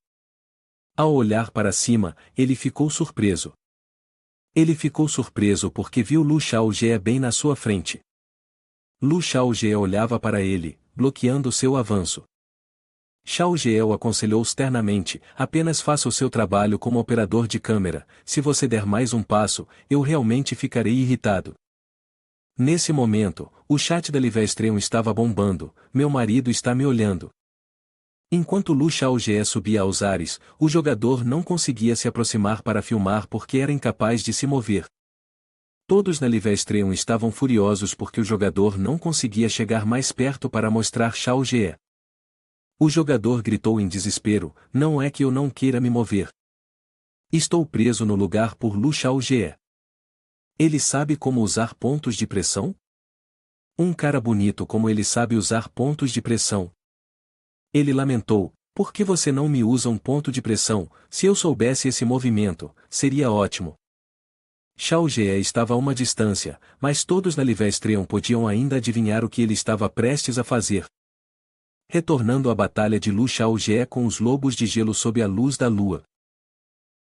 Ao olhar para cima, ele ficou surpreso. Ele ficou surpreso porque viu Lu Shaoge bem na sua frente. Lu Shaoge olhava para ele, bloqueando seu avanço. Shao Ge o aconselhou sternamente: apenas faça o seu trabalho como operador de câmera, se você der mais um passo, eu realmente ficarei irritado. Nesse momento, o chat da Livestream estava bombando: meu marido está me olhando. Enquanto Lu Shao Ge subia aos ares, o jogador não conseguia se aproximar para filmar porque era incapaz de se mover. Todos na Livestream estavam furiosos porque o jogador não conseguia chegar mais perto para mostrar Shao Ge. O jogador gritou em desespero: não é que eu não queira me mover. Estou preso no lugar por Lu Shaoge. Ele sabe como usar pontos de pressão? Um cara bonito como ele sabe usar pontos de pressão. Ele lamentou: por que você não me usa um ponto de pressão? Se eu soubesse esse movimento, seria ótimo. Shaoge estava a uma distância, mas todos na Livestream podiam ainda adivinhar o que ele estava prestes a fazer. Retornando à batalha de Lu Shaoge com os lobos de gelo sob a luz da lua.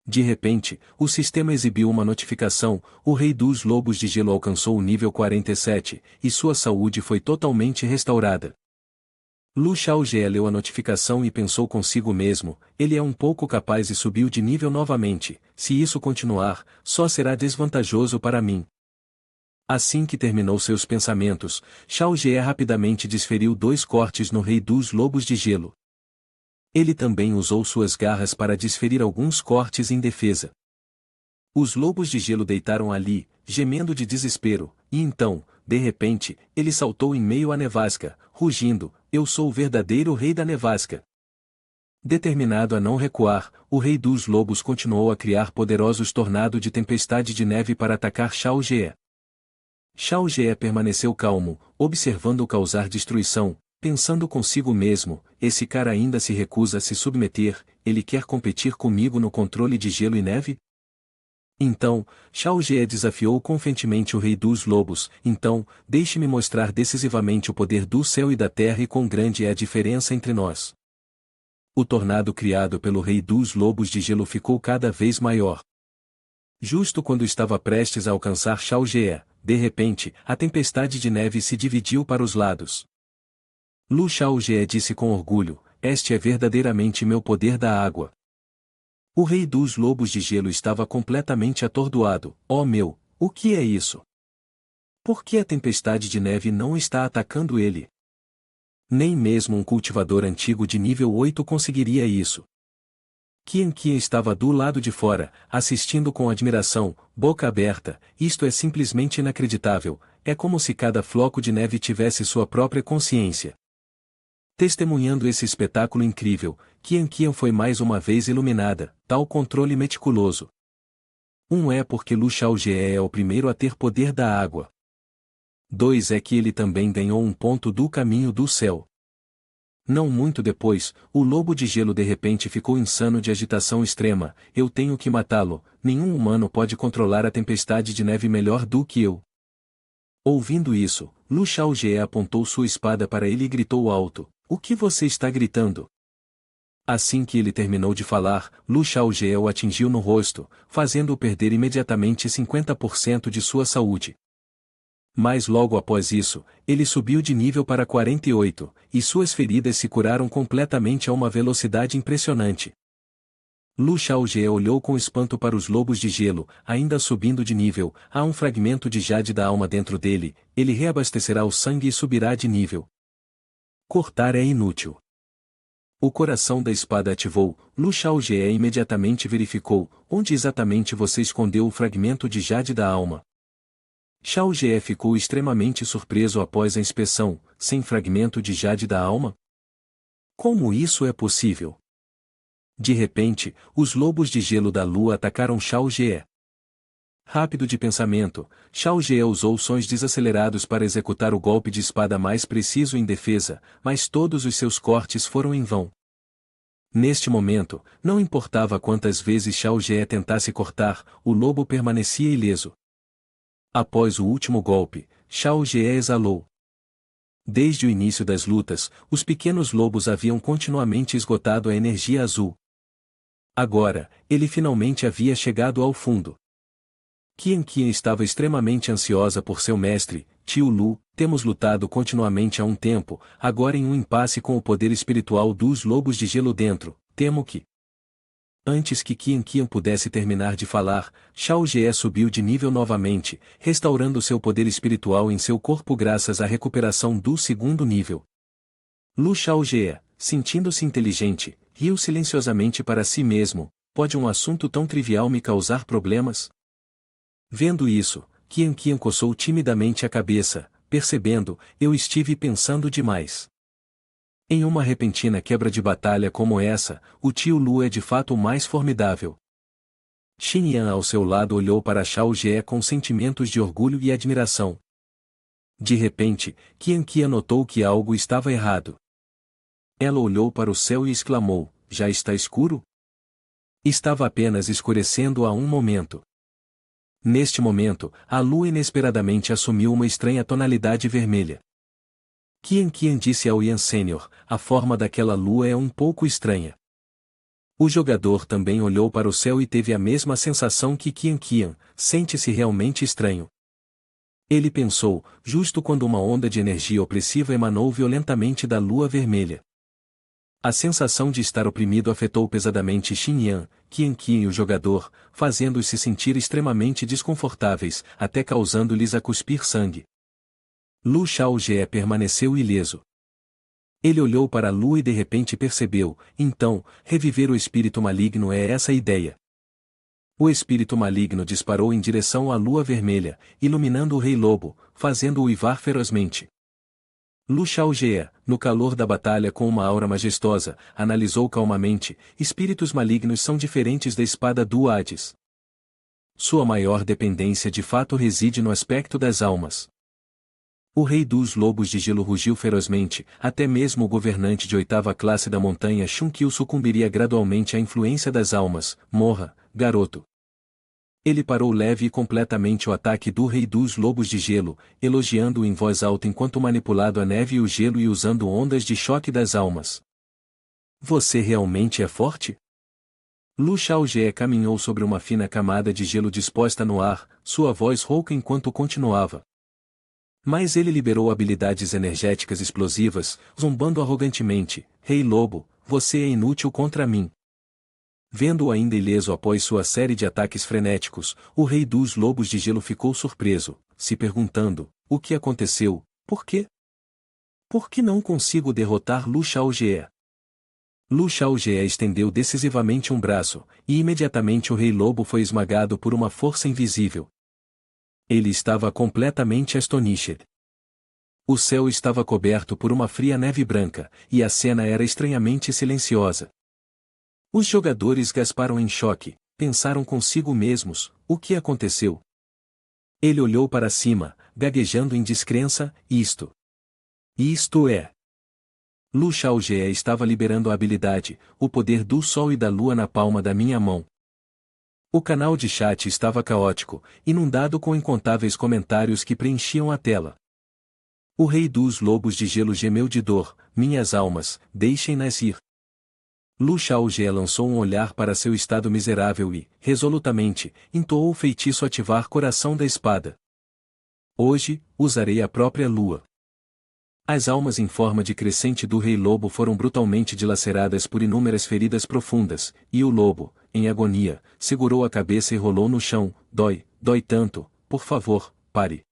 De repente, o sistema exibiu uma notificação: o rei dos lobos de gelo alcançou o nível 47, e sua saúde foi totalmente restaurada. Lu Shaoge leu a notificação e pensou consigo mesmo: ele é um pouco capaz e subiu de nível novamente. Se isso continuar, só será desvantajoso para mim. Assim que terminou seus pensamentos, Shao Ge rapidamente desferiu 2 cortes no rei dos lobos de gelo. Ele também usou suas garras para desferir alguns cortes em defesa. Os lobos de gelo deitaram ali, gemendo de desespero, e então, de repente, ele saltou em meio à nevasca, rugindo: eu sou o verdadeiro rei da nevasca. Determinado a não recuar, o rei dos lobos continuou a criar poderosos tornados de tempestade de neve para atacar Shao Ge. Shao Ge permaneceu calmo, observando-o causar destruição, pensando consigo mesmo: esse cara ainda se recusa a se submeter, ele quer competir comigo no controle de gelo e neve? Então, Shao Ge desafiou confiantemente o rei dos lobos: então, deixe-me mostrar decisivamente o poder do céu e da terra e quão grande é a diferença entre nós. O tornado criado pelo rei dos lobos de gelo ficou cada vez maior. Justo quando estava prestes a alcançar Shao Ge, de repente, a tempestade de neve se dividiu para os lados. Lu Shaoge disse com orgulho: este é verdadeiramente meu poder da água. O rei dos lobos de gelo estava completamente atordoado: oh meu, o que é isso? Por que a tempestade de neve não está atacando ele? Nem mesmo um cultivador antigo de nível 8 conseguiria isso. Qian estava do lado de fora, assistindo com admiração, boca aberta: isto é simplesmente inacreditável, é como se cada floco de neve tivesse sua própria consciência. Testemunhando esse espetáculo incrível, Qian foi mais uma vez iluminada: tal controle meticuloso. É porque Lu Shaoge é o primeiro a ter poder da água. 2 é que ele também ganhou um ponto do caminho do céu. Não muito depois, o lobo de gelo de repente ficou insano de agitação extrema: eu tenho que matá-lo, nenhum humano pode controlar a tempestade de neve melhor do que eu. Ouvindo isso, Lu Shaoge apontou sua espada para ele e gritou alto: o que você está gritando? Assim que ele terminou de falar, Lu Shaoge o atingiu no rosto, fazendo-o perder imediatamente 50% de sua saúde. Mas logo após isso, ele subiu de nível para 48, e suas feridas se curaram completamente a uma velocidade impressionante. Lu Shaoge olhou com espanto para os lobos de gelo: ainda subindo de nível, há um fragmento de jade da alma dentro dele, ele reabastecerá o sangue e subirá de nível. Cortar é inútil. O coração da espada ativou. Lu Xiaojie imediatamente verificou onde exatamente você escondeu o fragmento de jade da alma. Xiaojie ficou extremamente surpreso após a inspeção. Sem fragmento de jade da alma? Como isso é possível? De repente, os lobos de gelo da lua atacaram Xiaojie. Rápido de pensamento, Xiaojie usou sons desacelerados para executar o golpe de espada mais preciso em defesa, mas todos os seus cortes foram em vão. Neste momento, não importava quantas vezes Xiaojie tentasse cortar, o lobo permanecia ileso. Após o último golpe, Xiaojie exalou. Desde o início das lutas, os pequenos lobos haviam continuamente esgotado a energia azul. Agora, ele finalmente havia chegado ao fundo. Qian estava extremamente ansiosa por seu mestre, Tio Lu. Temos lutado continuamente há um tempo, agora em um impasse com o poder espiritual dos lobos de gelo dentro, temo que... Antes que Qian pudesse terminar de falar, Xiaojie subiu de nível novamente, restaurando seu poder espiritual em seu corpo graças à recuperação do segundo nível. Lu Xiaojie, sentindo-se inteligente, riu silenciosamente para si mesmo. Pode um assunto tão trivial me causar problemas? Vendo isso, Qian coçou timidamente a cabeça, percebendo, eu estive pensando demais. Em uma repentina quebra de batalha como essa, o tio Lu é de fato o mais formidável. Xinyan ao seu lado olhou para Xiaojie com sentimentos de orgulho e admiração. De repente, Qian notou que algo estava errado. Ela olhou para o céu e exclamou, já está escuro? Estava apenas escurecendo há um momento. Neste momento, a lua inesperadamente assumiu uma estranha tonalidade vermelha. Qian disse ao Yan Sênior, a forma daquela lua é um pouco estranha. O jogador também olhou para o céu e teve a mesma sensação que Qian, sente-se realmente estranho. Ele pensou, justo quando uma onda de energia opressiva emanou violentamente da lua vermelha. A sensação de estar oprimido afetou pesadamente Xinyan, Qian e o jogador, fazendo-os se sentir extremamente desconfortáveis, até causando-lhes a cuspir sangue. Lu Xiaojie permaneceu ileso. Ele olhou para a lua e de repente percebeu, então, reviver o espírito maligno é essa a ideia. O espírito maligno disparou em direção à lua vermelha, iluminando o rei lobo, fazendo-o uivar ferozmente. Lu Xiaojie, no calor da batalha com uma aura majestosa, analisou calmamente, espíritos malignos são diferentes da espada do Hades. Sua maior dependência de fato reside no aspecto das almas. O rei dos lobos de gelo rugiu ferozmente, até mesmo o governante de 8ª classe da montanha Xunkil sucumbiria gradualmente à influência das almas. Morra, garoto. Ele parou leve e completamente o ataque do rei dos lobos de gelo, elogiando-o em voz alta enquanto manipulado a neve e o gelo e usando ondas de choque das almas. Você realmente é forte? Lu Xiaojie caminhou sobre uma fina camada de gelo disposta no ar, sua voz rouca enquanto continuava. Mas ele liberou habilidades energéticas explosivas, zombando arrogantemente, Rei Lobo, você é inútil contra mim. Vendo-o ainda ileso após sua série de ataques frenéticos, o rei dos lobos de gelo ficou surpreso, se perguntando, o que aconteceu, por quê? Por que não consigo derrotar Lu Xiaojie? Lu Xiaojie estendeu decisivamente um braço, e imediatamente o rei lobo foi esmagado por uma força invisível. Ele estava completamente astonished. O céu estava coberto por uma fria neve branca, e a cena era estranhamente silenciosa. Os jogadores gasparam em choque, pensaram consigo mesmos, o que aconteceu? Ele olhou para cima, gaguejando em descrença, isto é... Lu Xiaojie estava liberando a habilidade, o poder do sol e da lua na palma da minha mão. O canal de chat estava caótico, inundado com incontáveis comentários que preenchiam a tela. O rei dos lobos de gelo gemeu de dor, minhas almas, deixem-nas ir. Lu Xiaojie lançou um olhar para seu estado miserável e, resolutamente, entoou o feitiço ativar coração da espada. Hoje, usarei a própria lua. As almas em forma de crescente do rei lobo foram brutalmente dilaceradas por inúmeras feridas profundas, e o lobo, em agonia, segurou a cabeça e rolou no chão. Dói tanto, por favor, pare.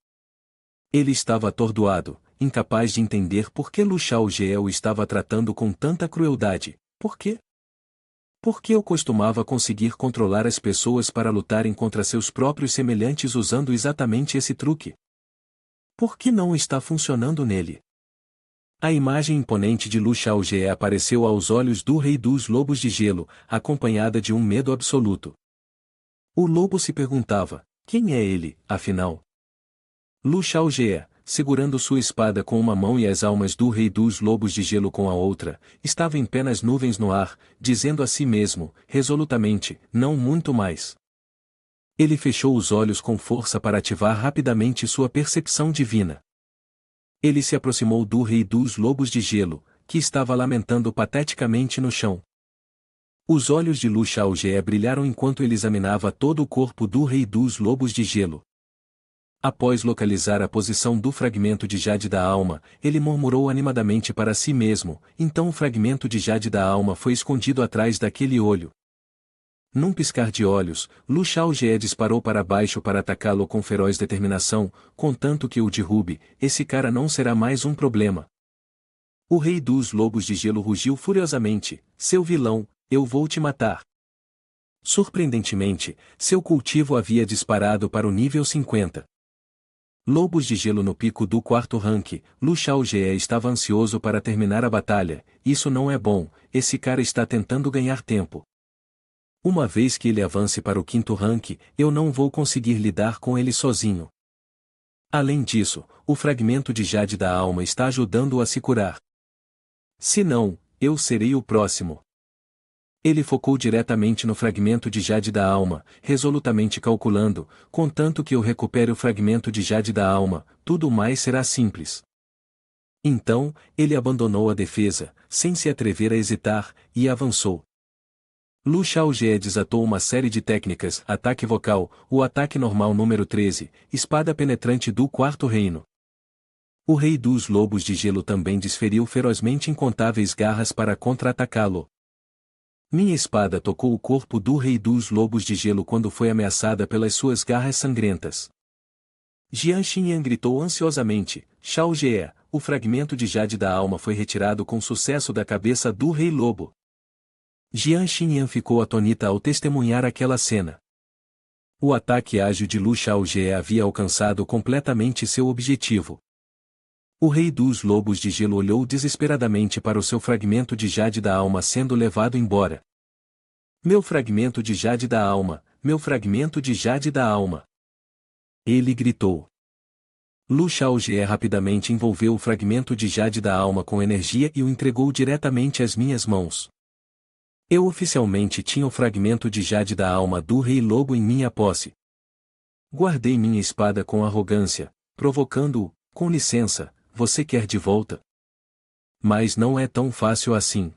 Ele estava atordoado, incapaz de entender por que Lu Shaojie o estava tratando com tanta crueldade. Por quê? Por que eu costumava conseguir controlar as pessoas para lutarem contra seus próprios semelhantes usando exatamente esse truque? Por que não está funcionando nele? A imagem imponente de Lu Shaojie apareceu aos olhos do rei dos lobos de gelo, acompanhada de um medo absoluto. O lobo se perguntava, quem é ele, afinal? Lu Shaojie, segurando sua espada com uma mão e as almas do rei dos lobos de gelo com a outra, estava em pé nas nuvens no ar, dizendo a si mesmo, resolutamente, não muito mais. Ele fechou os olhos com força para ativar rapidamente sua percepção divina. Ele se aproximou do rei dos lobos de gelo, que estava lamentando pateticamente no chão. Os olhos de Lu Shaojie brilharam enquanto ele examinava todo o corpo do rei dos lobos de gelo. Após localizar a posição do fragmento de jade da alma, ele murmurou animadamente para si mesmo, então o fragmento de jade da alma foi escondido atrás daquele olho. Num piscar de olhos, Lu Shaojie disparou para baixo para atacá-lo com feroz determinação, contanto que o derrube, esse cara não será mais um problema. O rei dos lobos de gelo rugiu furiosamente, seu vilão, eu vou te matar. Surpreendentemente, seu cultivo havia disparado para o nível 50. Lobos de gelo no pico do quarto rank, Lu Shaojie estava ansioso para terminar a batalha, isso não é bom, esse cara está tentando ganhar tempo. Uma vez que ele avance para o quinto rank, eu não vou conseguir lidar com ele sozinho. Além disso, o fragmento de jade da alma está ajudando-o a se curar. Se não, eu serei o próximo. Ele focou diretamente no fragmento de jade da alma, resolutamente calculando, contanto que eu recupere o fragmento de jade da alma, tudo mais será simples. Então, ele abandonou a defesa, sem se atrever a hesitar, e avançou. Lu Shaojie desatou uma série de técnicas, ataque vocal, o ataque normal número 13, espada penetrante do quarto reino. O rei dos lobos de gelo também desferiu ferozmente incontáveis garras para contra-atacá-lo. Minha espada tocou o corpo do rei dos lobos de gelo quando foi ameaçada pelas suas garras sangrentas. Jian Xinyan gritou ansiosamente, Shaojie, o fragmento de jade da alma foi retirado com sucesso da cabeça do rei lobo. Jian Xinyan ficou atonita ao testemunhar aquela cena. O ataque ágil de Lu Shaojie havia alcançado completamente seu objetivo. O rei dos lobos de gelo olhou desesperadamente para o seu fragmento de jade da alma sendo levado embora. Meu fragmento de jade da alma, meu fragmento de jade da alma. Ele gritou. Lu Shaojie rapidamente envolveu o fragmento de jade da alma com energia e o entregou diretamente às minhas mãos. Eu oficialmente tinha o fragmento de jade da alma do rei lobo em minha posse. Guardei minha espada com arrogância, provocando-o, com licença, você quer de volta? Mas não é tão fácil assim.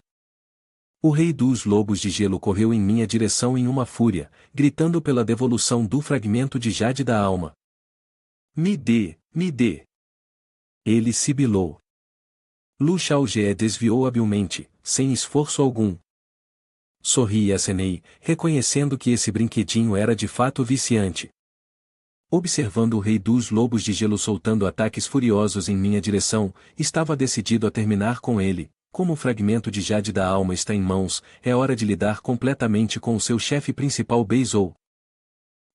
O rei dos lobos de gelo correu em minha direção em uma fúria, gritando pela devolução do fragmento de jade da alma. Me dê, me dê. Ele sibilou. Lu Shaojie desviou habilmente, sem esforço algum. Sorri e acenei, reconhecendo que esse brinquedinho era de fato viciante. Observando o rei dos lobos de gelo soltando ataques furiosos em minha direção, estava decidido a terminar com ele. Como o fragmento de jade da alma está em mãos, é hora de lidar completamente com o seu chefe principal Beizou.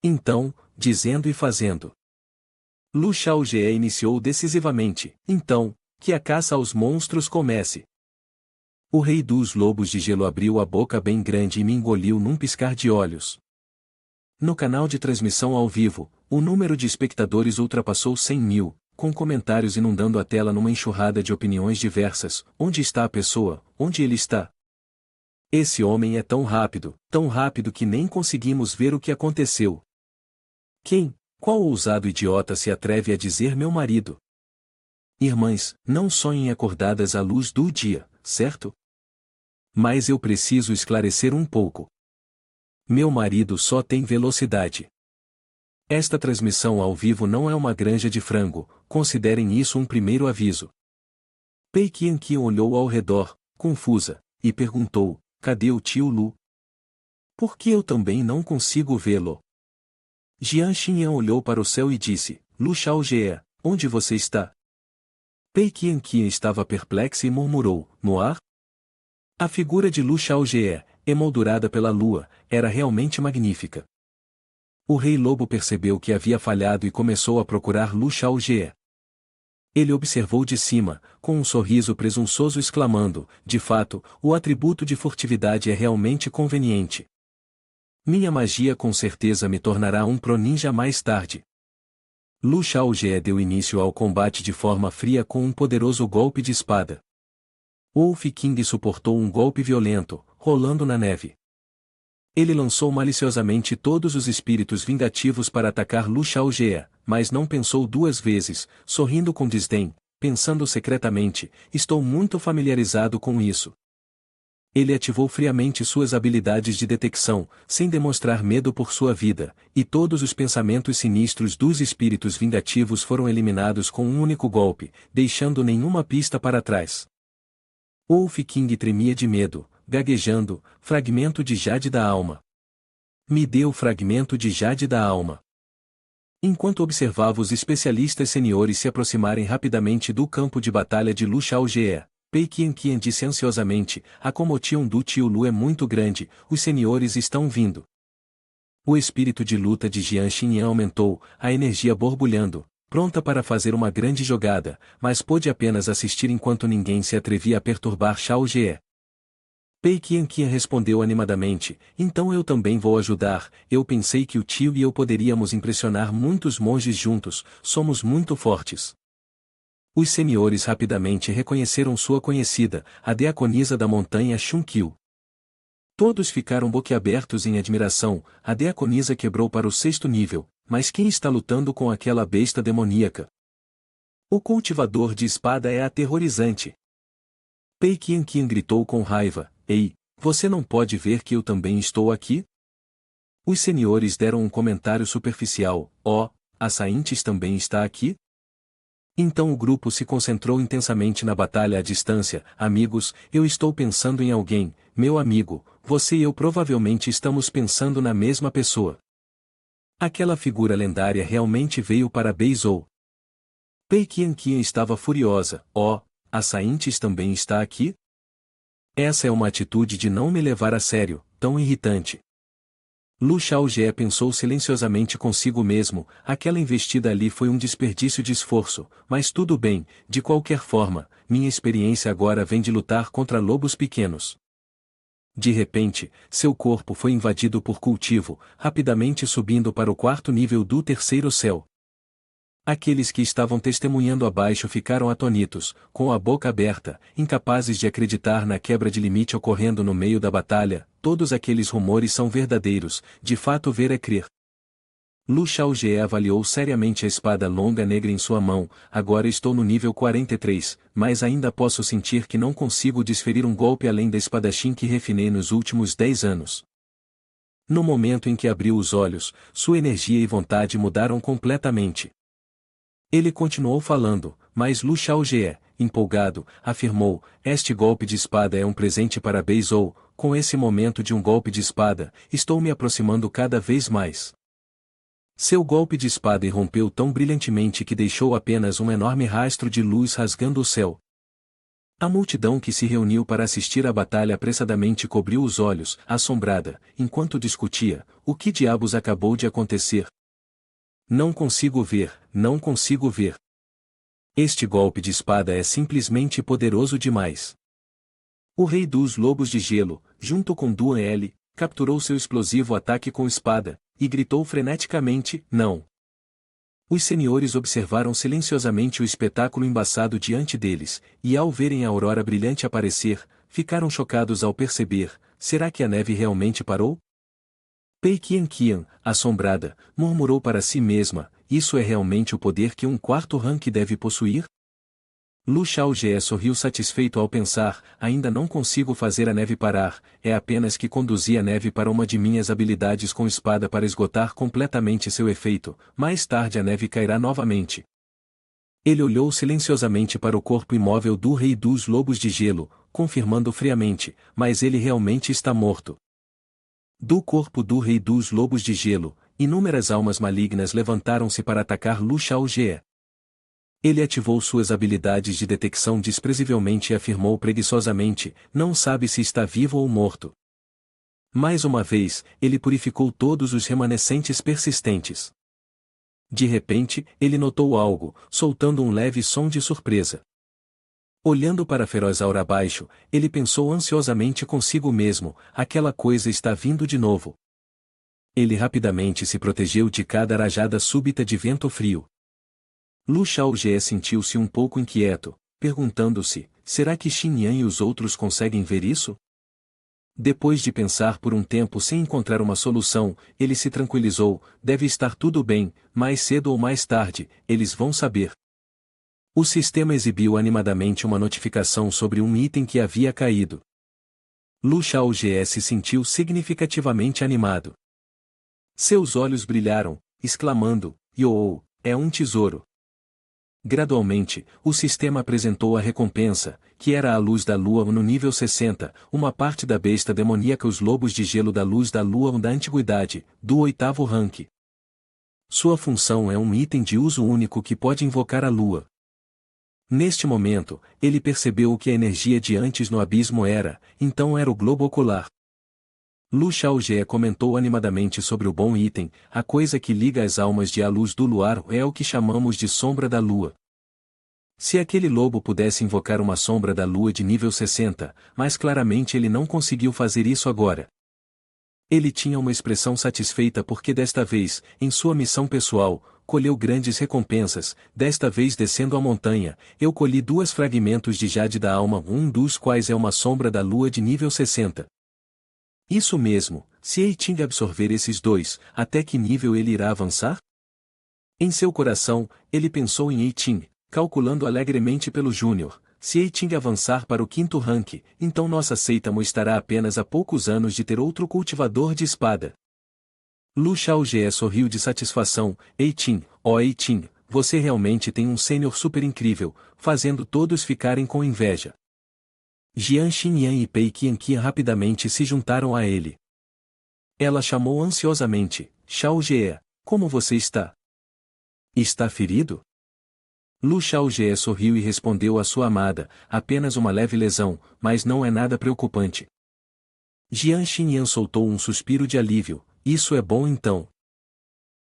Então, dizendo e fazendo. Lu Shaojie iniciou decisivamente, então, que a caça aos monstros comece. O rei dos lobos de gelo abriu a boca bem grande e me engoliu num piscar de olhos. No canal de transmissão ao vivo, o número de espectadores ultrapassou 100.000, com comentários inundando a tela numa enxurrada de opiniões diversas. Onde está a pessoa? Onde ele está? Esse homem é tão rápido que nem conseguimos ver o que aconteceu. Qual ousado idiota se atreve a dizer meu marido? Irmãs, não sonhem acordadas à luz do dia, certo? Mas eu preciso esclarecer um pouco. Meu marido só tem velocidade. Esta transmissão ao vivo não é uma granja de frango, considerem isso um primeiro aviso. Pei Qianqian olhou ao redor, confusa, e perguntou, cadê o tio Lu? Por que eu também não consigo vê-lo? Jian Xinyan olhou para o céu e disse, Lu Shaojie, onde você está? Pei Qianqian estava perplexa e murmurou, no ar? A figura de Lu Xiaojie, emoldurada pela lua, era realmente magnífica. O rei lobo percebeu que havia falhado e começou a procurar Lu Xiaojie. Ele observou de cima, com um sorriso presunçoso exclamando, de fato, o atributo de furtividade é realmente conveniente. Minha magia com certeza me tornará um pro-ninja mais tarde. Lu Xiaojie deu início ao combate de forma fria com um poderoso golpe de espada. Wolf King suportou um golpe violento, rolando na neve. Ele lançou maliciosamente todos os espíritos vingativos para atacar Lu Xiaojie, mas não pensou duas vezes, sorrindo com desdém, pensando secretamente, estou muito familiarizado com isso. Ele ativou friamente suas habilidades de detecção, sem demonstrar medo por sua vida, e todos os pensamentos sinistros dos espíritos vingativos foram eliminados com um único golpe, deixando nenhuma pista para trás. Wolf King tremia de medo, gaguejando, fragmento de Jade da alma. Me dê o fragmento de Jade da alma. Enquanto observava os especialistas seniores se aproximarem rapidamente do campo de batalha de Lu Xiaojie, Pei Qianqian disse ansiosamente, a comoção do tio Lu é muito grande, os seniores estão vindo. O espírito de luta de Jian Xinyan aumentou, a energia borbulhando, pronta para fazer uma grande jogada, mas pôde apenas assistir enquanto ninguém se atrevia a perturbar Xiaojie. Pei Qianqian respondeu animadamente, então eu também vou ajudar, eu pensei que o tio e eu poderíamos impressionar muitos monges juntos, somos muito fortes. Os seniores rapidamente reconheceram sua conhecida, a diaconisa da montanha Xunkyu. Todos ficaram boquiabertos em admiração, a diaconisa quebrou para o 6º nível, mas quem está lutando com aquela besta demoníaca? O cultivador de espada é aterrorizante. Pei Qianqian gritou com raiva, ei, você não pode ver que eu também estou aqui? Os seniores deram um comentário superficial, a Saintes também está aqui? Então o grupo se concentrou intensamente na batalha à distância, amigos, eu estou pensando em alguém, meu amigo, você e eu provavelmente estamos pensando na mesma pessoa. Aquela figura lendária realmente veio para Beizhou. Pei Qianqian estava furiosa, a Saintes também está aqui? Essa é uma atitude de não me levar a sério, tão irritante. Lu Xiaojie pensou silenciosamente consigo mesmo, aquela investida ali foi um desperdício de esforço, mas tudo bem, de qualquer forma, minha experiência agora vem de lutar contra lobos pequenos. De repente, seu corpo foi invadido por cultivo, rapidamente subindo para o 4º nível do 3º céu. Aqueles que estavam testemunhando abaixo ficaram atônitos, com a boca aberta, incapazes de acreditar na quebra de limite ocorrendo no meio da batalha, todos aqueles rumores são verdadeiros, de fato ver é crer. Lu Xiaojie avaliou seriamente a espada longa negra em sua mão, agora estou no nível 43, mas ainda posso sentir que não consigo desferir um golpe além da espadachim que refinei nos últimos 10 anos. No momento em que abriu os olhos, sua energia e vontade mudaram completamente. Ele continuou falando, mas Lu Xiaojie, empolgado, afirmou, este golpe de espada é um presente para Beizhou, com esse momento de um golpe de espada, estou me aproximando cada vez mais. Seu golpe de espada irrompeu tão brilhantemente que deixou apenas um enorme rastro de luz rasgando o céu. A multidão que se reuniu para assistir à batalha apressadamente cobriu os olhos, assombrada, enquanto discutia, o que diabos acabou de acontecer? Não consigo ver, não consigo ver. Este golpe de espada é simplesmente poderoso demais. O rei dos lobos de gelo, junto com Duan L, capturou seu explosivo ataque com espada, e gritou freneticamente, não. Os seniores observaram silenciosamente o espetáculo embaçado diante deles, e ao verem a aurora brilhante aparecer, ficaram chocados ao perceber, será que a neve realmente parou? Pei Qianqian, assombrada, murmurou para si mesma, isso é realmente o poder que um 4º rank deve possuir? Lu Xiaojie sorriu satisfeito ao pensar, ainda não consigo fazer a neve parar, é apenas que conduzi a neve para uma de minhas habilidades com espada para esgotar completamente seu efeito, mais tarde a neve cairá novamente. Ele olhou silenciosamente para o corpo imóvel do rei dos lobos de gelo, confirmando friamente, mas ele realmente está morto. Do corpo do rei dos lobos de gelo, inúmeras almas malignas levantaram-se para atacar Lu Xiaojie. Ele ativou suas habilidades de detecção desprezivelmente e afirmou preguiçosamente, não sabe se está vivo ou morto. Mais uma vez, ele purificou todos os remanescentes persistentes. De repente, ele notou algo, soltando um leve som de surpresa. Olhando para a feroz aura abaixo, ele pensou ansiosamente consigo mesmo, aquela coisa está vindo de novo. Ele rapidamente se protegeu de cada rajada súbita de vento frio. Lu Xiaojie sentiu-se um pouco inquieto, perguntando-se, será que Xin Yan e os outros conseguem ver isso? Depois de pensar por um tempo sem encontrar uma solução, ele se tranquilizou, deve estar tudo bem, mais cedo ou mais tarde, eles vão saber. O sistema exibiu animadamente uma notificação sobre um item que havia caído. Lu Xiaojie se sentiu significativamente animado. Seus olhos brilharam, exclamando, "Yo, é um tesouro." Gradualmente, o sistema apresentou a recompensa, que era a luz da lua no nível 60, uma parte da besta demoníaca os lobos de gelo da luz da lua da antiguidade, do 8º rank. Sua função é um item de uso único que pode invocar a lua. Neste momento, ele percebeu o que a energia de antes no abismo era, então era o globo ocular. Lu Xiaojie comentou animadamente sobre o bom item, a coisa que liga as almas à luz do luar é o que chamamos de sombra da lua. Se aquele lobo pudesse invocar uma sombra da lua de nível 60, mas claramente ele não conseguiu fazer isso agora. Ele tinha uma expressão satisfeita porque desta vez, em sua missão pessoal, colheu grandes recompensas, desta vez descendo a montanha, eu colhi 2 fragmentos de jade da alma, um dos quais é uma sombra da lua de nível 60. Isso mesmo, se Eiting absorver esses 2, até que nível ele irá avançar? Em seu coração, ele pensou em Eiting, calculando alegremente pelo Júnior, se Eiting avançar para o 5º rank, então nossa seita Mo estará apenas a poucos anos de ter outro cultivador de espada. Lu Xiaojie sorriu de satisfação, Eiting, ó Eiting, você realmente tem um sênior super incrível, fazendo todos ficarem com inveja. Jian Xinyan e Pei Qianqian rapidamente se juntaram a ele. Ela chamou ansiosamente, Xiaojie, como você está? Está ferido? Lu Xiaojie sorriu e respondeu à sua amada, apenas uma leve lesão, mas não é nada preocupante. Jian Xinyan soltou um suspiro de alívio, isso é bom então.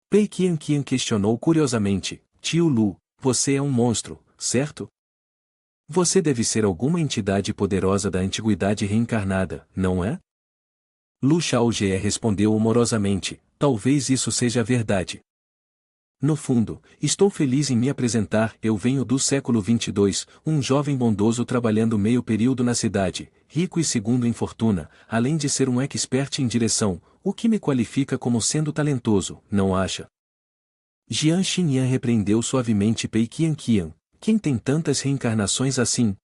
Pei Qianqian questionou curiosamente, tio Lu, você é um monstro, certo? Você deve ser alguma entidade poderosa da antiguidade reencarnada, não é? Lu Xiaojie respondeu humorosamente, talvez isso seja verdade. No fundo, estou feliz em me apresentar, eu venho do século 22, um jovem bondoso trabalhando meio período na cidade, rico e segundo em fortuna, além de ser um expert em direção, o que me qualifica como sendo talentoso, não acha? Jian Xinyan repreendeu suavemente Pei Qianqian. Quem tem tantas reencarnações assim?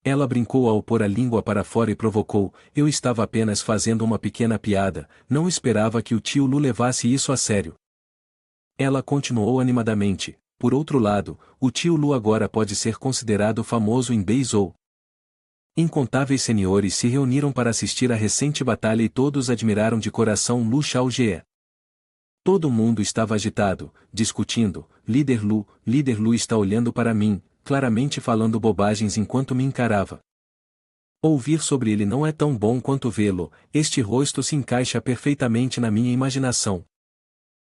Ela brincou ao pôr a língua para fora e provocou, eu estava apenas fazendo uma pequena piada, não esperava que o tio Lu levasse isso a sério. Ela continuou animadamente, por outro lado, o tio Lu agora pode ser considerado famoso em Beizhou. Incontáveis senhores se reuniram para assistir à recente batalha e todos admiraram de coração Lu Xiaojie. Todo mundo estava agitado, discutindo, líder Lu está olhando para mim, claramente falando bobagens enquanto me encarava. Ouvir sobre ele não é tão bom quanto vê-lo, este rosto se encaixa perfeitamente na minha imaginação.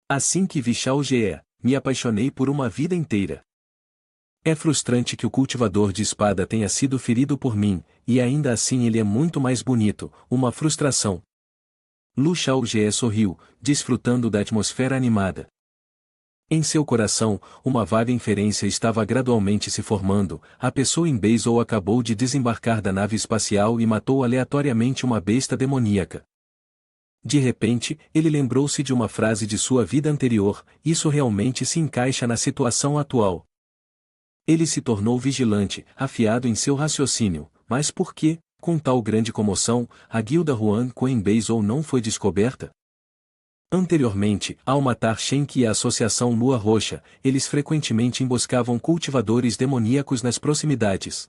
Assim que vi Xiaojie, me apaixonei por uma vida inteira. É frustrante que o cultivador de espada tenha sido ferido por mim, e ainda assim ele é muito mais bonito, uma frustração. Lu Xiaojie sorriu, desfrutando da atmosfera animada. Em seu coração, uma vaga inferência estava gradualmente se formando, a pessoa em Beizhou acabou de desembarcar da nave espacial e matou aleatoriamente uma besta demoníaca. De repente, ele lembrou-se de uma frase de sua vida anterior, isso realmente se encaixa na situação atual. Ele se tornou vigilante, afiado em seu raciocínio, mas por que, com tal grande comoção, a guilda Huan Quan em Beizhou não foi descoberta? Anteriormente, ao matar Shenki e a Associação Lua Roxa, eles frequentemente emboscavam cultivadores demoníacos nas proximidades.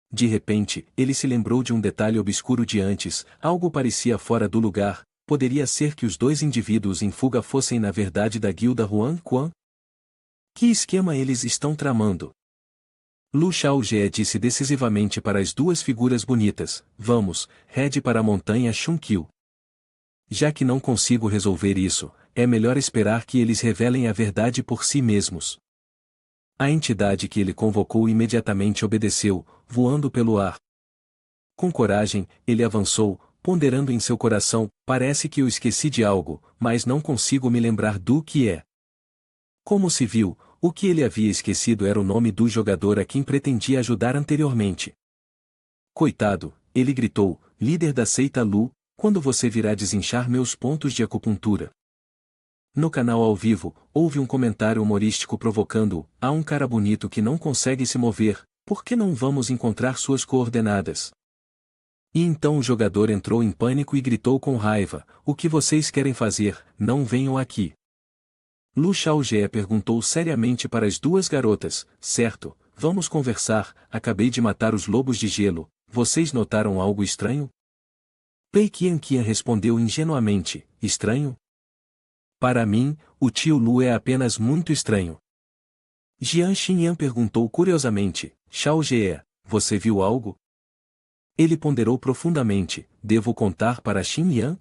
De repente, ele se lembrou de um detalhe obscuro de antes, algo parecia fora do lugar, poderia ser que os 2 indivíduos em fuga fossem na verdade da guilda Huan Quan? Que esquema eles estão tramando? Lu Xiaojie disse decisivamente para as duas figuras bonitas: vamos, Red para a montanha Xunkyu. Já que não consigo resolver isso, é melhor esperar que eles revelem a verdade por si mesmos. A entidade que ele convocou imediatamente obedeceu, voando pelo ar. Com coragem, ele avançou, ponderando em seu coração: parece que eu esqueci de algo, mas não consigo me lembrar do que é. Como se viu, o que ele havia esquecido era o nome do jogador a quem pretendia ajudar anteriormente. Coitado, ele gritou, líder da seita Lu, quando você virá desinchar meus pontos de acupuntura? No canal ao vivo, houve um comentário humorístico provocando: há um cara bonito que não consegue se mover, por que não vamos encontrar suas coordenadas? E então o jogador entrou em pânico e gritou com raiva: o que vocês querem fazer? Não venham aqui. Lu Xiaojie perguntou seriamente para as duas garotas: certo, vamos conversar, acabei de matar os lobos de gelo, vocês notaram algo estranho? Pei Qianqian respondeu ingenuamente: estranho? Para mim, o tio Lu é apenas muito estranho. Jian Xinyan perguntou curiosamente: Xiaojie, você viu algo? Ele ponderou profundamente: devo contar para Xinyan?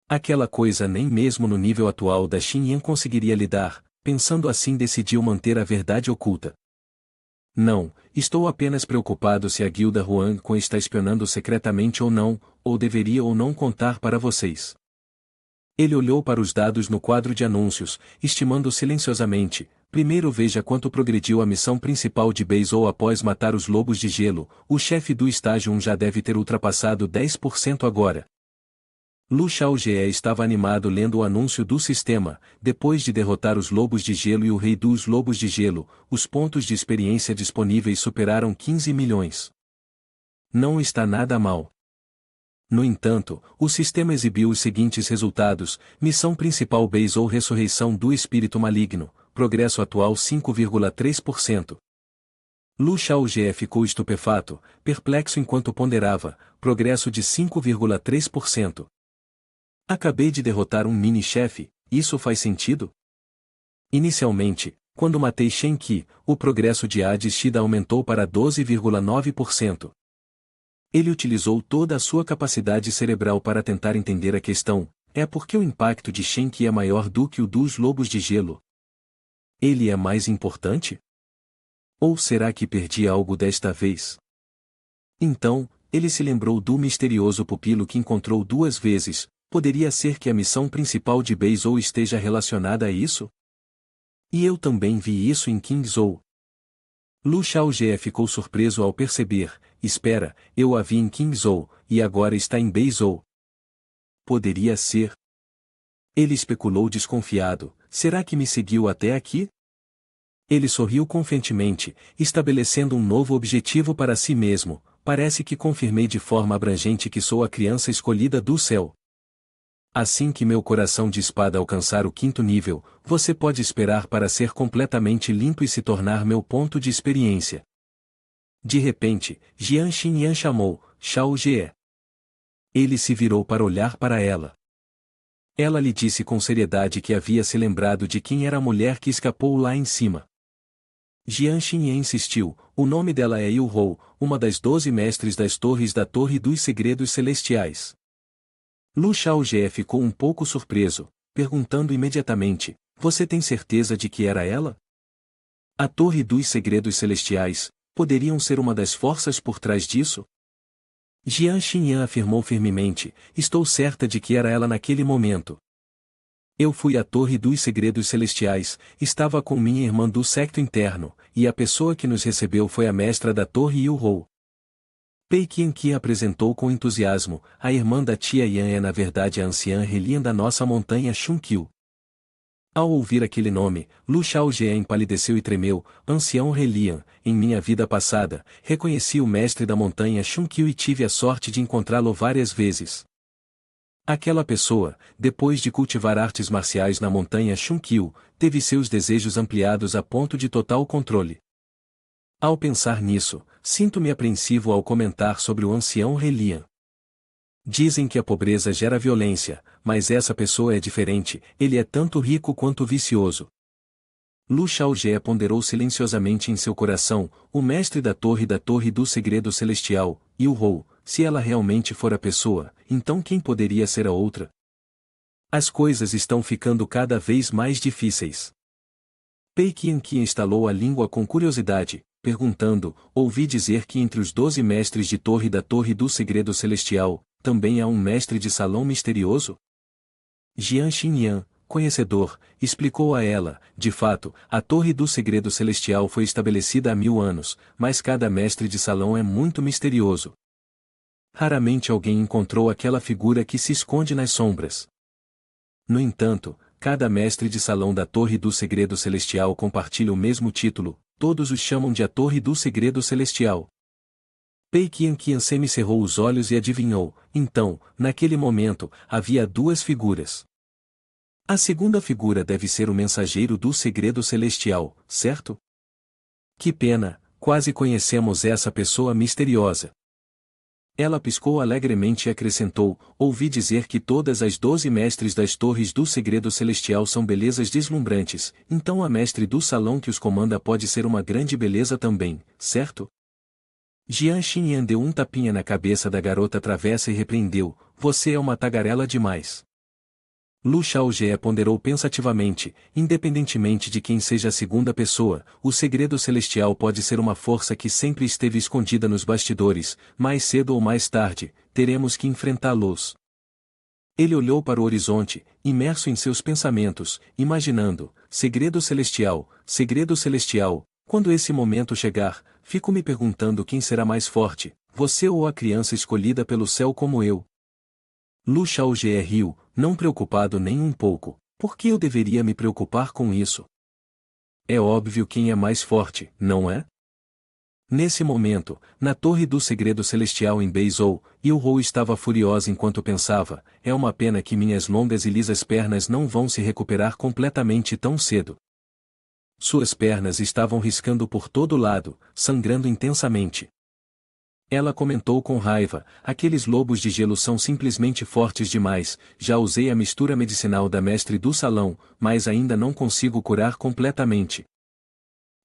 Aquela coisa nem mesmo no nível atual da Xinyan conseguiria lidar, pensando assim decidiu manter a verdade oculta. Não, estou apenas preocupado se a guilda Huangquan está espionando secretamente ou não, ou deveria ou não contar para vocês. Ele olhou para os dados no quadro de anúncios, estimando silenciosamente: primeiro veja quanto progrediu a missão principal de Beizhou após matar os lobos de gelo, o chefe do estágio 1 já deve ter ultrapassado 10% agora. Lu Xiaojie estava animado lendo o anúncio do sistema: depois de derrotar os lobos de gelo e o rei dos lobos de gelo, os pontos de experiência disponíveis superaram 15 milhões. Não está nada mal. No entanto, o sistema exibiu os seguintes resultados: missão principal Beizhou Ressurreição do Espírito Maligno, progresso atual 5,3%. Lu Xiaojie ficou estupefato, perplexo enquanto ponderava: progresso de 5,3%. Acabei de derrotar um mini-chefe, isso faz sentido? Inicialmente, quando matei Shen Qi, o progresso de Hades Shida aumentou para 12,9%. Ele utilizou toda a sua capacidade cerebral para tentar entender a questão: é porque o impacto de Shen Qi é maior do que o dos lobos de gelo? Ele é mais importante? Ou será que perdi algo desta vez? Então, ele se lembrou do misterioso pupilo que encontrou 2 vezes. Poderia ser que a missão principal de Beizhou esteja relacionada a isso? E eu também vi isso em Kingzhou. Lu Xiaojie ficou surpreso ao perceber: espera, eu a vi em Kingzhou, e agora está em Beizhou. Poderia ser. Ele especulou desconfiado: será que me seguiu até aqui? Ele sorriu confiantemente, estabelecendo um novo objetivo para si mesmo: parece que confirmei de forma abrangente que sou a criança escolhida do céu. Assim que meu coração de espada alcançar o 5º nível, você pode esperar para ser completamente limpo e se tornar meu ponto de experiência. De repente, Jian Xinyan chamou: Xiaojie. Ele se virou para olhar para ela. Ela lhe disse com seriedade que havia se lembrado de quem era a mulher que escapou lá em cima. Jian Xinyan insistiu: o nome dela é Yu Hou, uma das 12 mestres das torres da Torre dos Segredos Celestiais. Lu Xiaojie ficou um pouco surpreso, perguntando imediatamente: você tem certeza de que era ela? A Torre dos Segredos Celestiais, poderiam ser uma das forças por trás disso? Jian Xinyan afirmou firmemente: estou certa de que era ela naquele momento. Eu fui à Torre dos Segredos Celestiais, estava com minha irmã do secto interno, e a pessoa que nos recebeu foi a mestra da Torre Yu Hou. Pei Qianqian apresentou com entusiasmo: a irmã da tia Yan é na verdade a anciã Relian da nossa montanha Xunkyu. Ao ouvir aquele nome, Lu Xiaojie empalideceu e tremeu: ancião Relian, em minha vida passada, reconheci o mestre da montanha Xunkyu e tive a sorte de encontrá-lo várias vezes. Aquela pessoa, depois de cultivar artes marciais na montanha Xunkyu, teve seus desejos ampliados a ponto de total controle. Ao pensar nisso, sinto-me apreensivo ao comentar sobre o ancião Relian. Dizem que a pobreza gera violência, mas essa pessoa é diferente, ele é tanto rico quanto vicioso. Lu Shaojie ponderou silenciosamente em seu coração, o mestre da torre do segredo celestial, Yu-Hou, se ela realmente for a pessoa, então quem poderia ser a outra? As coisas estão ficando cada vez mais difíceis. Pei Qianqian estalou a língua com curiosidade, perguntando, ouvi dizer que entre os 12 mestres de torre do segredo celestial, também há um mestre de salão misterioso? Jian Xinyan, conhecedor, explicou a ela, de fato, a torre do segredo celestial foi estabelecida há 1000 anos, mas cada mestre de salão é muito misterioso. Raramente alguém encontrou aquela figura que se esconde nas sombras. No entanto, cada mestre de salão da Torre do Segredo Celestial compartilha o mesmo título, todos os chamam de a Torre do Segredo Celestial. Pei Qianqian semicerrou os olhos e adivinhou, então, naquele momento, havia duas figuras. A segunda figura deve ser o mensageiro do segredo celestial, certo? Que pena, quase conhecemos essa pessoa misteriosa. Ela piscou alegremente e acrescentou, ouvi dizer que todas as 12 mestres das torres do segredo celestial são belezas deslumbrantes, então a mestre do salão que os comanda pode ser uma grande beleza também, certo? Jian Xinyan deu um tapinha na cabeça da garota travessa e repreendeu, você é uma tagarela demais. Lu Shaojie ponderou pensativamente, independentemente de quem seja a segunda pessoa, o segredo celestial pode ser uma força que sempre esteve escondida nos bastidores, mais cedo ou mais tarde, teremos que enfrentá-los. Ele olhou para o horizonte, imerso em seus pensamentos, imaginando, segredo celestial, quando esse momento chegar, fico me perguntando quem será mais forte, você ou a criança escolhida pelo céu como eu. Lu Shaojie riu, não preocupado nem um pouco. Por que eu deveria me preocupar com isso? É óbvio quem é mais forte, não é? Nesse momento, na Torre do Segredo Celestial em Beizhou, Yu-Hou estava furiosa enquanto pensava, é uma pena que minhas longas e lisas pernas não vão se recuperar completamente tão cedo. Suas pernas estavam riscando por todo lado, sangrando intensamente. Ela comentou com raiva, aqueles lobos de gelo são simplesmente fortes demais, já usei a mistura medicinal da mestre do salão, mas ainda não consigo curar completamente.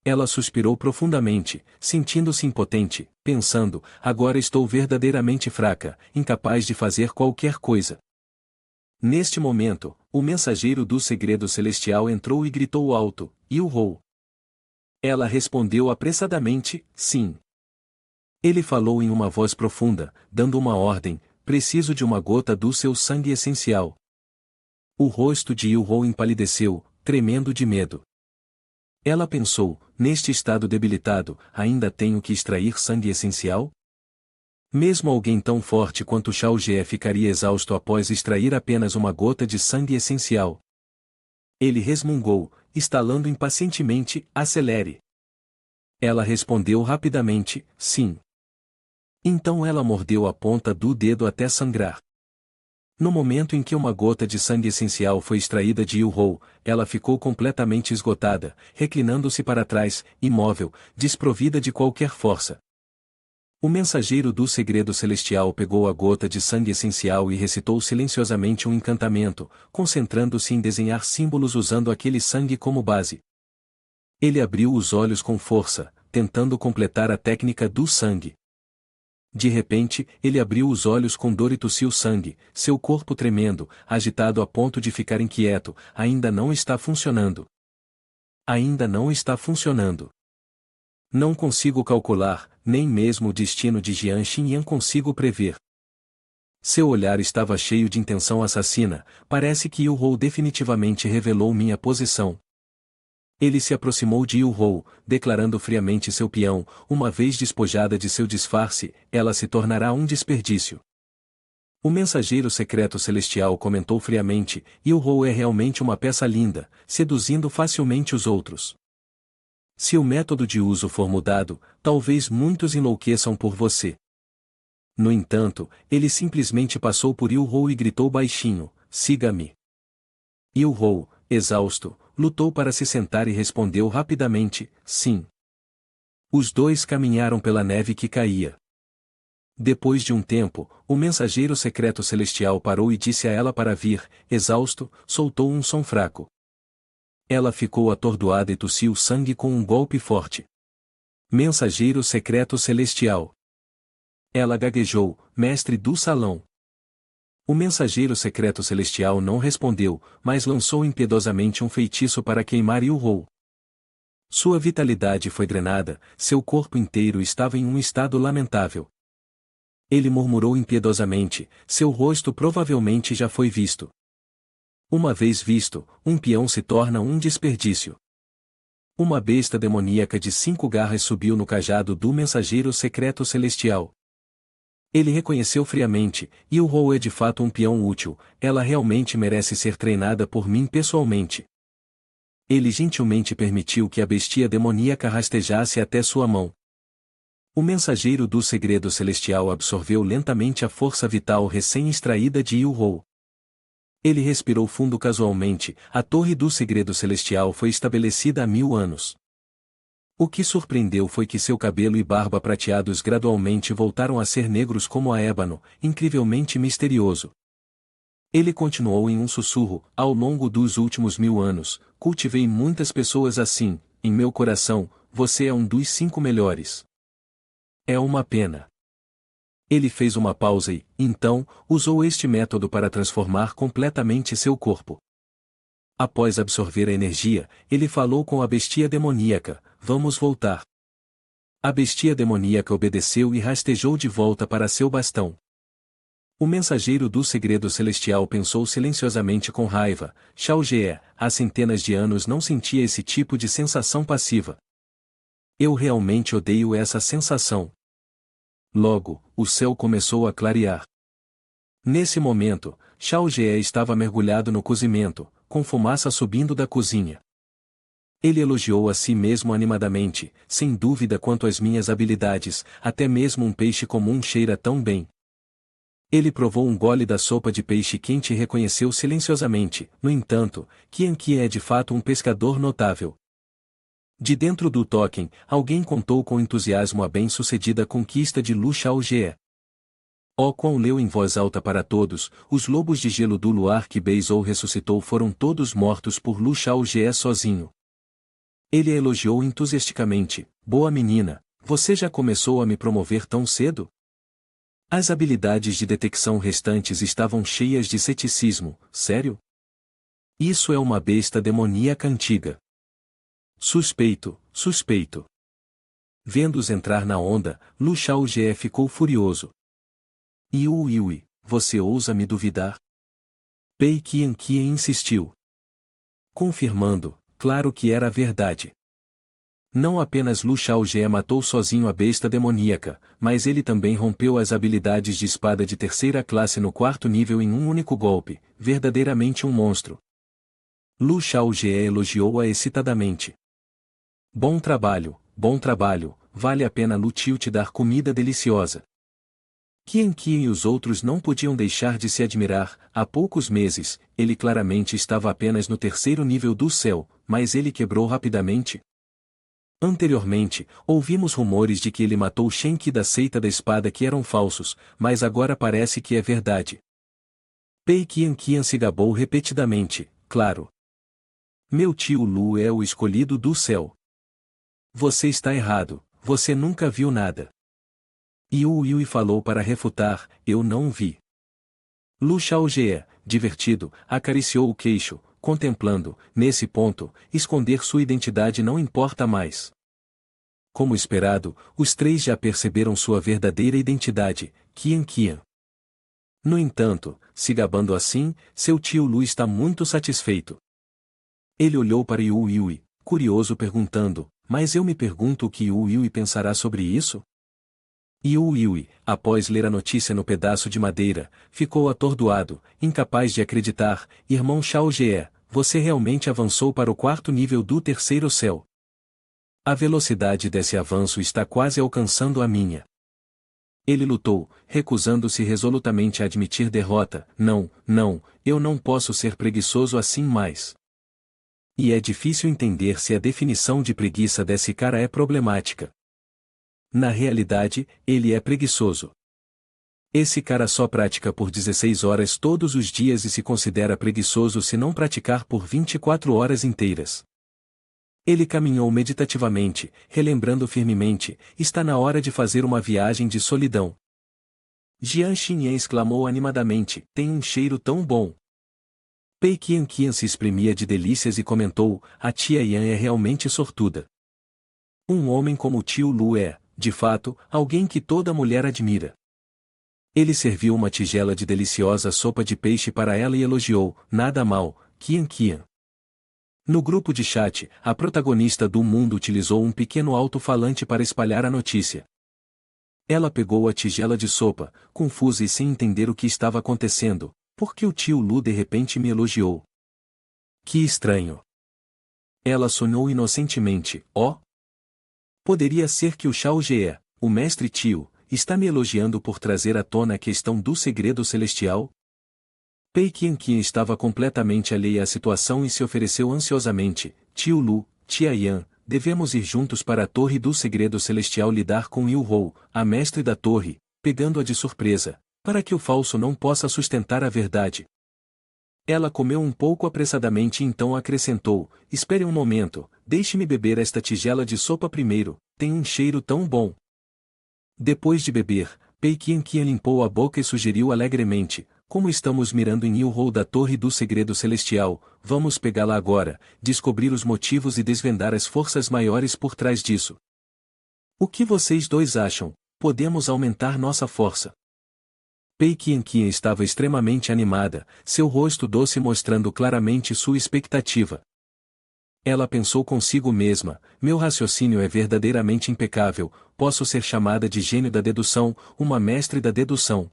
Ela suspirou profundamente, sentindo-se impotente, pensando, agora estou verdadeiramente fraca, incapaz de fazer qualquer coisa. Neste momento, o mensageiro do segredo celestial entrou e gritou alto, Yu-Hou. Ela respondeu apressadamente, sim. Ele falou em uma voz profunda, dando uma ordem, preciso de uma gota do seu sangue essencial. O rosto de Yu-Hou empalideceu, tremendo de medo. Ela pensou, neste estado debilitado, ainda tenho que extrair sangue essencial? Mesmo alguém tão forte quanto Shaojie ficaria exausto após extrair apenas uma gota de sangue essencial. Ele resmungou, estalando impacientemente, acelere. Ela respondeu rapidamente, sim. Então ela mordeu a ponta do dedo até sangrar. No momento em que uma gota de sangue essencial foi extraída de Yu-Hou, ela ficou completamente esgotada, reclinando-se para trás, imóvel, desprovida de qualquer força. O mensageiro do segredo celestial pegou a gota de sangue essencial e recitou silenciosamente um encantamento, concentrando-se em desenhar símbolos usando aquele sangue como base. Ele abriu os olhos com força, tentando completar a técnica do sangue. De repente, ele abriu os olhos com dor e tossiu sangue, seu corpo tremendo, agitado a ponto de ficar inquieto, ainda não está funcionando. Ainda não está funcionando. Não consigo calcular, nem mesmo o destino de Jian Xinyan consigo prever. Seu olhar estava cheio de intenção assassina, parece que Yu-Hou definitivamente revelou minha posição. Ele se aproximou de Yu-Hou, declarando friamente seu peão, uma vez despojada de seu disfarce, ela se tornará um desperdício. O mensageiro secreto celestial comentou friamente, Yu-Hou é realmente uma peça linda, seduzindo facilmente os outros. Se o método de uso for mudado, talvez muitos enlouqueçam por você. No entanto, ele simplesmente passou por Yu-Hou e gritou baixinho, siga-me. Yu-Hou, exausto, lutou para se sentar e respondeu rapidamente, sim. Os dois caminharam pela neve que caía. Depois de um tempo, o mensageiro secreto celestial parou e disse a ela para vir, exausto, soltou um som fraco. Ela ficou atordoada e tossiu sangue com um golpe forte. Mensageiro secreto celestial. Ela gaguejou, mestre do salão. O mensageiro secreto celestial não respondeu, mas lançou impiedosamente um feitiço para queimar Yu-Hou. Sua vitalidade foi drenada, seu corpo inteiro estava em um estado lamentável. Ele murmurou impiedosamente, seu rosto provavelmente já foi visto. Uma vez visto, um peão se torna um desperdício. Uma besta demoníaca de 5 garras subiu no cajado do mensageiro secreto celestial. Ele reconheceu friamente, Yu-Hou é de fato um peão útil, ela realmente merece ser treinada por mim pessoalmente. Ele gentilmente permitiu que a bestia demoníaca rastejasse até sua mão. O mensageiro do segredo celestial absorveu lentamente a força vital recém-extraída de Yu-Hou. Ele respirou fundo casualmente, a torre do segredo celestial foi estabelecida há 1000 anos. O que surpreendeu foi que seu cabelo e barba prateados gradualmente voltaram a ser negros como a ébano, incrivelmente misterioso. Ele continuou em um sussurro, ao longo dos últimos 1000 anos, cultivei muitas pessoas assim, em meu coração, você é um dos 5 melhores. É uma pena. Ele fez uma pausa e, então, usou este método para transformar completamente seu corpo. Após absorver a energia, ele falou com a bestia demoníaca, vamos voltar. A bestia demoníaca obedeceu e rastejou de volta para seu bastão. O mensageiro do segredo celestial pensou silenciosamente com raiva, Shao Jie, há centenas de anos não sentia esse tipo de sensação passiva. Eu realmente odeio essa sensação. Logo, o céu começou a clarear. Nesse momento, Shao Jie estava mergulhado no cozimento, com fumaça subindo da cozinha. Ele elogiou a si mesmo animadamente, sem dúvida quanto às minhas habilidades, até mesmo um peixe comum cheira tão bem. Ele provou um gole da sopa de peixe quente e reconheceu silenciosamente, no entanto, Qian Qi é de fato um pescador notável. De dentro do token, alguém contou com entusiasmo a bem-sucedida conquista de Lu Xiaojie. Oh, quão leu em voz alta para todos, os lobos de gelo do luar que Beizou ressuscitou foram todos mortos por Lu Xiaojie sozinho. Ele a elogiou entusiasticamente, boa menina, você já começou a me promover tão cedo? As habilidades de detecção restantes estavam cheias de ceticismo, sério? Isso é uma besta demoníaca antiga. Suspeito, suspeito. Vendo-os entrar na onda, Lu Xiaojie ficou furioso. Yui, você ousa me duvidar? Pei Qianqi insistiu. Confirmando, claro que era verdade. Não apenas Lu Xiaojie matou sozinho a besta demoníaca, mas ele também rompeu as habilidades de espada de 3ª classe no 4º nível em um único golpe, verdadeiramente um monstro. Lu Xiaojie elogiou-a excitadamente. Bom trabalho, vale a pena Lu Tio te dar comida deliciosa. Qian Qi e os outros não podiam deixar de se admirar, há poucos meses, ele claramente estava apenas no 3º nível do céu, mas ele quebrou rapidamente. Anteriormente, ouvimos rumores de que ele matou Shen Qi da seita da espada que eram falsos, mas agora parece que é verdade. Pei Qian Qian se gabou repetidamente, claro. Meu tio Lu é o escolhido do céu. Você está errado, você nunca viu nada. Yui falou para refutar, eu não vi. Lu Xiaojie, divertido, acariciou o queixo, contemplando, nesse ponto, esconder sua identidade não importa mais. Como esperado, os 3 já perceberam sua verdadeira identidade, Qian Qian. No entanto, se gabando assim, seu tio Lu está muito satisfeito. Ele olhou para Yui, curioso perguntando, mas eu me pergunto o que Yui pensará sobre isso? Yui, após ler a notícia no pedaço de madeira, ficou atordoado, incapaz de acreditar, irmão Xiaojie, você realmente avançou para o 4º nível do 3º céu. A velocidade desse avanço está quase alcançando a minha. Ele lutou, recusando-se resolutamente a admitir derrota, não, eu não posso ser preguiçoso assim mais. E é difícil entender se a definição de preguiça desse cara é problemática. Na realidade, ele é preguiçoso. Esse cara só pratica por 16 horas todos os dias e se considera preguiçoso se não praticar por 24 horas inteiras. Ele caminhou meditativamente, relembrando firmemente, está na hora de fazer uma viagem de solidão. Jian Xinyan exclamou animadamente, tem um cheiro tão bom. Pei Qianqian se exprimia de delícias e comentou, a tia Yan é realmente sortuda. Um homem como o tio Lu é, de fato, alguém que toda mulher admira. Ele serviu uma tigela de deliciosa sopa de peixe para ela e elogiou, nada mal, Qianqian. No grupo de chat, a protagonista do mundo utilizou um pequeno alto-falante para espalhar a notícia. Ela pegou a tigela de sopa, confusa e sem entender o que estava acontecendo, porque o tio Lu de repente me elogiou. Que estranho. Ela sonhou inocentemente, ó. Poderia ser que o Shao Jie, o mestre tio, está me elogiando por trazer à tona a questão do segredo celestial? Pei Qianqian estava completamente alheia à situação e se ofereceu ansiosamente, tio Lu, tia Yan, devemos ir juntos para a torre do segredo celestial lidar com Yu Hou, a mestre da torre, pegando-a de surpresa, para que o falso não possa sustentar a verdade. Ela comeu um pouco apressadamente e então acrescentou, espere um momento, deixe-me beber esta tigela de sopa primeiro, tem um cheiro tão bom. Depois de beber, Pei Qianqian limpou a boca e sugeriu alegremente, como estamos mirando em Yu Hou da Torre do Segredo Celestial, vamos pegá-la agora, descobrir os motivos e desvendar as forças maiores por trás disso. O que vocês dois acham? Podemos aumentar nossa força. Pei Qianqian estava extremamente animada, seu rosto doce mostrando claramente sua expectativa. Ela pensou consigo mesma, meu raciocínio é verdadeiramente impecável, posso ser chamada de gênio da dedução, uma mestre da dedução.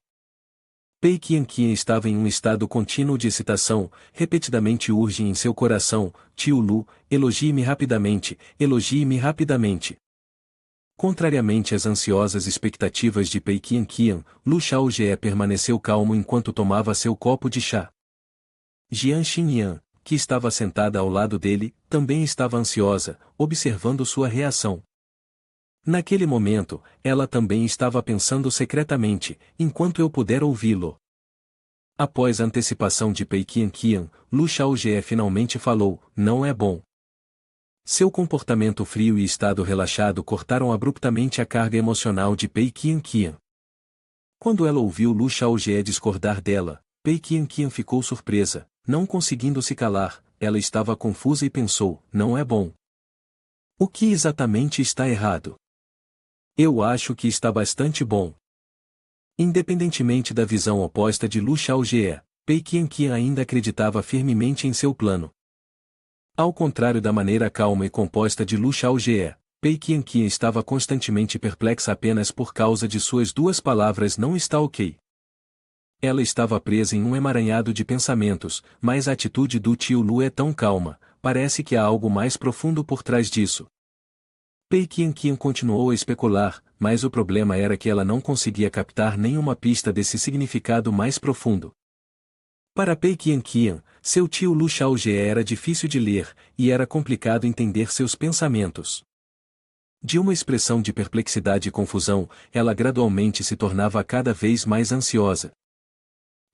Pei Qianqian estava em um estado contínuo de excitação, repetidamente urge em seu coração, tio Lu, elogie-me rapidamente, elogie-me rapidamente. Contrariamente às ansiosas expectativas de Pei Qianqian, Lu Shaojie permaneceu calmo enquanto tomava seu copo de chá. Jian Xinyan, que estava sentada ao lado dele, também estava ansiosa, observando sua reação. Naquele momento, ela também estava pensando secretamente, enquanto eu puder ouvi-lo. Após a antecipação de Pei Qianqian, Lu Shaojie finalmente falou, não é bom. Seu comportamento frio e estado relaxado cortaram abruptamente a carga emocional de Pei Qianqian. Quando ela ouviu Lu Shaojie discordar dela, Pei Qianqian ficou surpresa, não conseguindo se calar, ela estava confusa e pensou, não é bom. O que exatamente está errado? Eu acho que está bastante bom. Independentemente da visão oposta de Lu Shaojie, Pei Qianqian ainda acreditava firmemente em seu plano. Ao contrário da maneira calma e composta de Lu Shaojie, Pei Qianqian estava constantemente perplexa apenas por causa de suas duas palavras não está ok. Ela estava presa em um emaranhado de pensamentos, mas a atitude do tio Lu é tão calma, parece que há algo mais profundo por trás disso. Pei Qianqian continuou a especular, mas o problema era que ela não conseguia captar nenhuma pista desse significado mais profundo. Para Pei Qianqian, seu tio Lu Shaojie era difícil de ler, e era complicado entender seus pensamentos. De uma expressão de perplexidade e confusão, ela gradualmente se tornava cada vez mais ansiosa.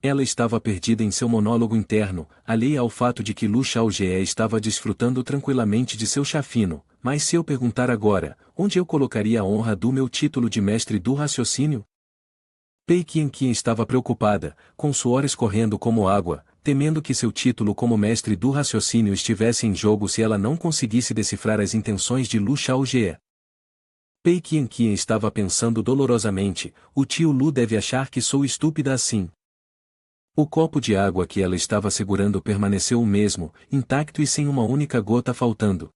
Ela estava perdida em seu monólogo interno, alheia ao fato de que Lu Shaojie estava desfrutando tranquilamente de seu chá fino, mas se eu perguntar agora, onde eu colocaria a honra do meu título de mestre do raciocínio? Pei Qianqian estava preocupada, com suor escorrendo como água, temendo que seu título como mestre do raciocínio estivesse em jogo se ela não conseguisse decifrar as intenções de Lu Shaojie. Pei Qianqian estava pensando dolorosamente, o tio Lu deve achar que sou estúpida assim. O copo de água que ela estava segurando permaneceu o mesmo, intacto e sem uma única gota faltando.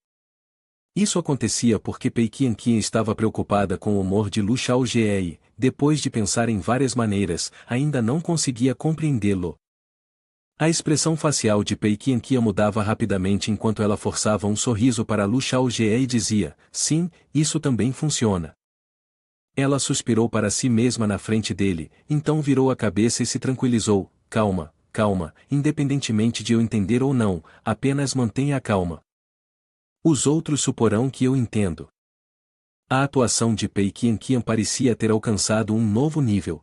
Isso acontecia porque Pei Qianqian estava preocupada com o humor de Lu Shaojie e, depois de pensar em várias maneiras, ainda não conseguia compreendê-lo. A expressão facial de Pei Qianqian mudava rapidamente enquanto ela forçava um sorriso para Lu Shaojie e dizia, sim, isso também funciona. Ela suspirou para si mesma na frente dele, então virou a cabeça e se tranquilizou, calma, calma, independentemente de eu entender ou não, apenas mantenha a calma. Os outros suporão que eu entendo. A atuação de Pei Qianqian parecia ter alcançado um novo nível.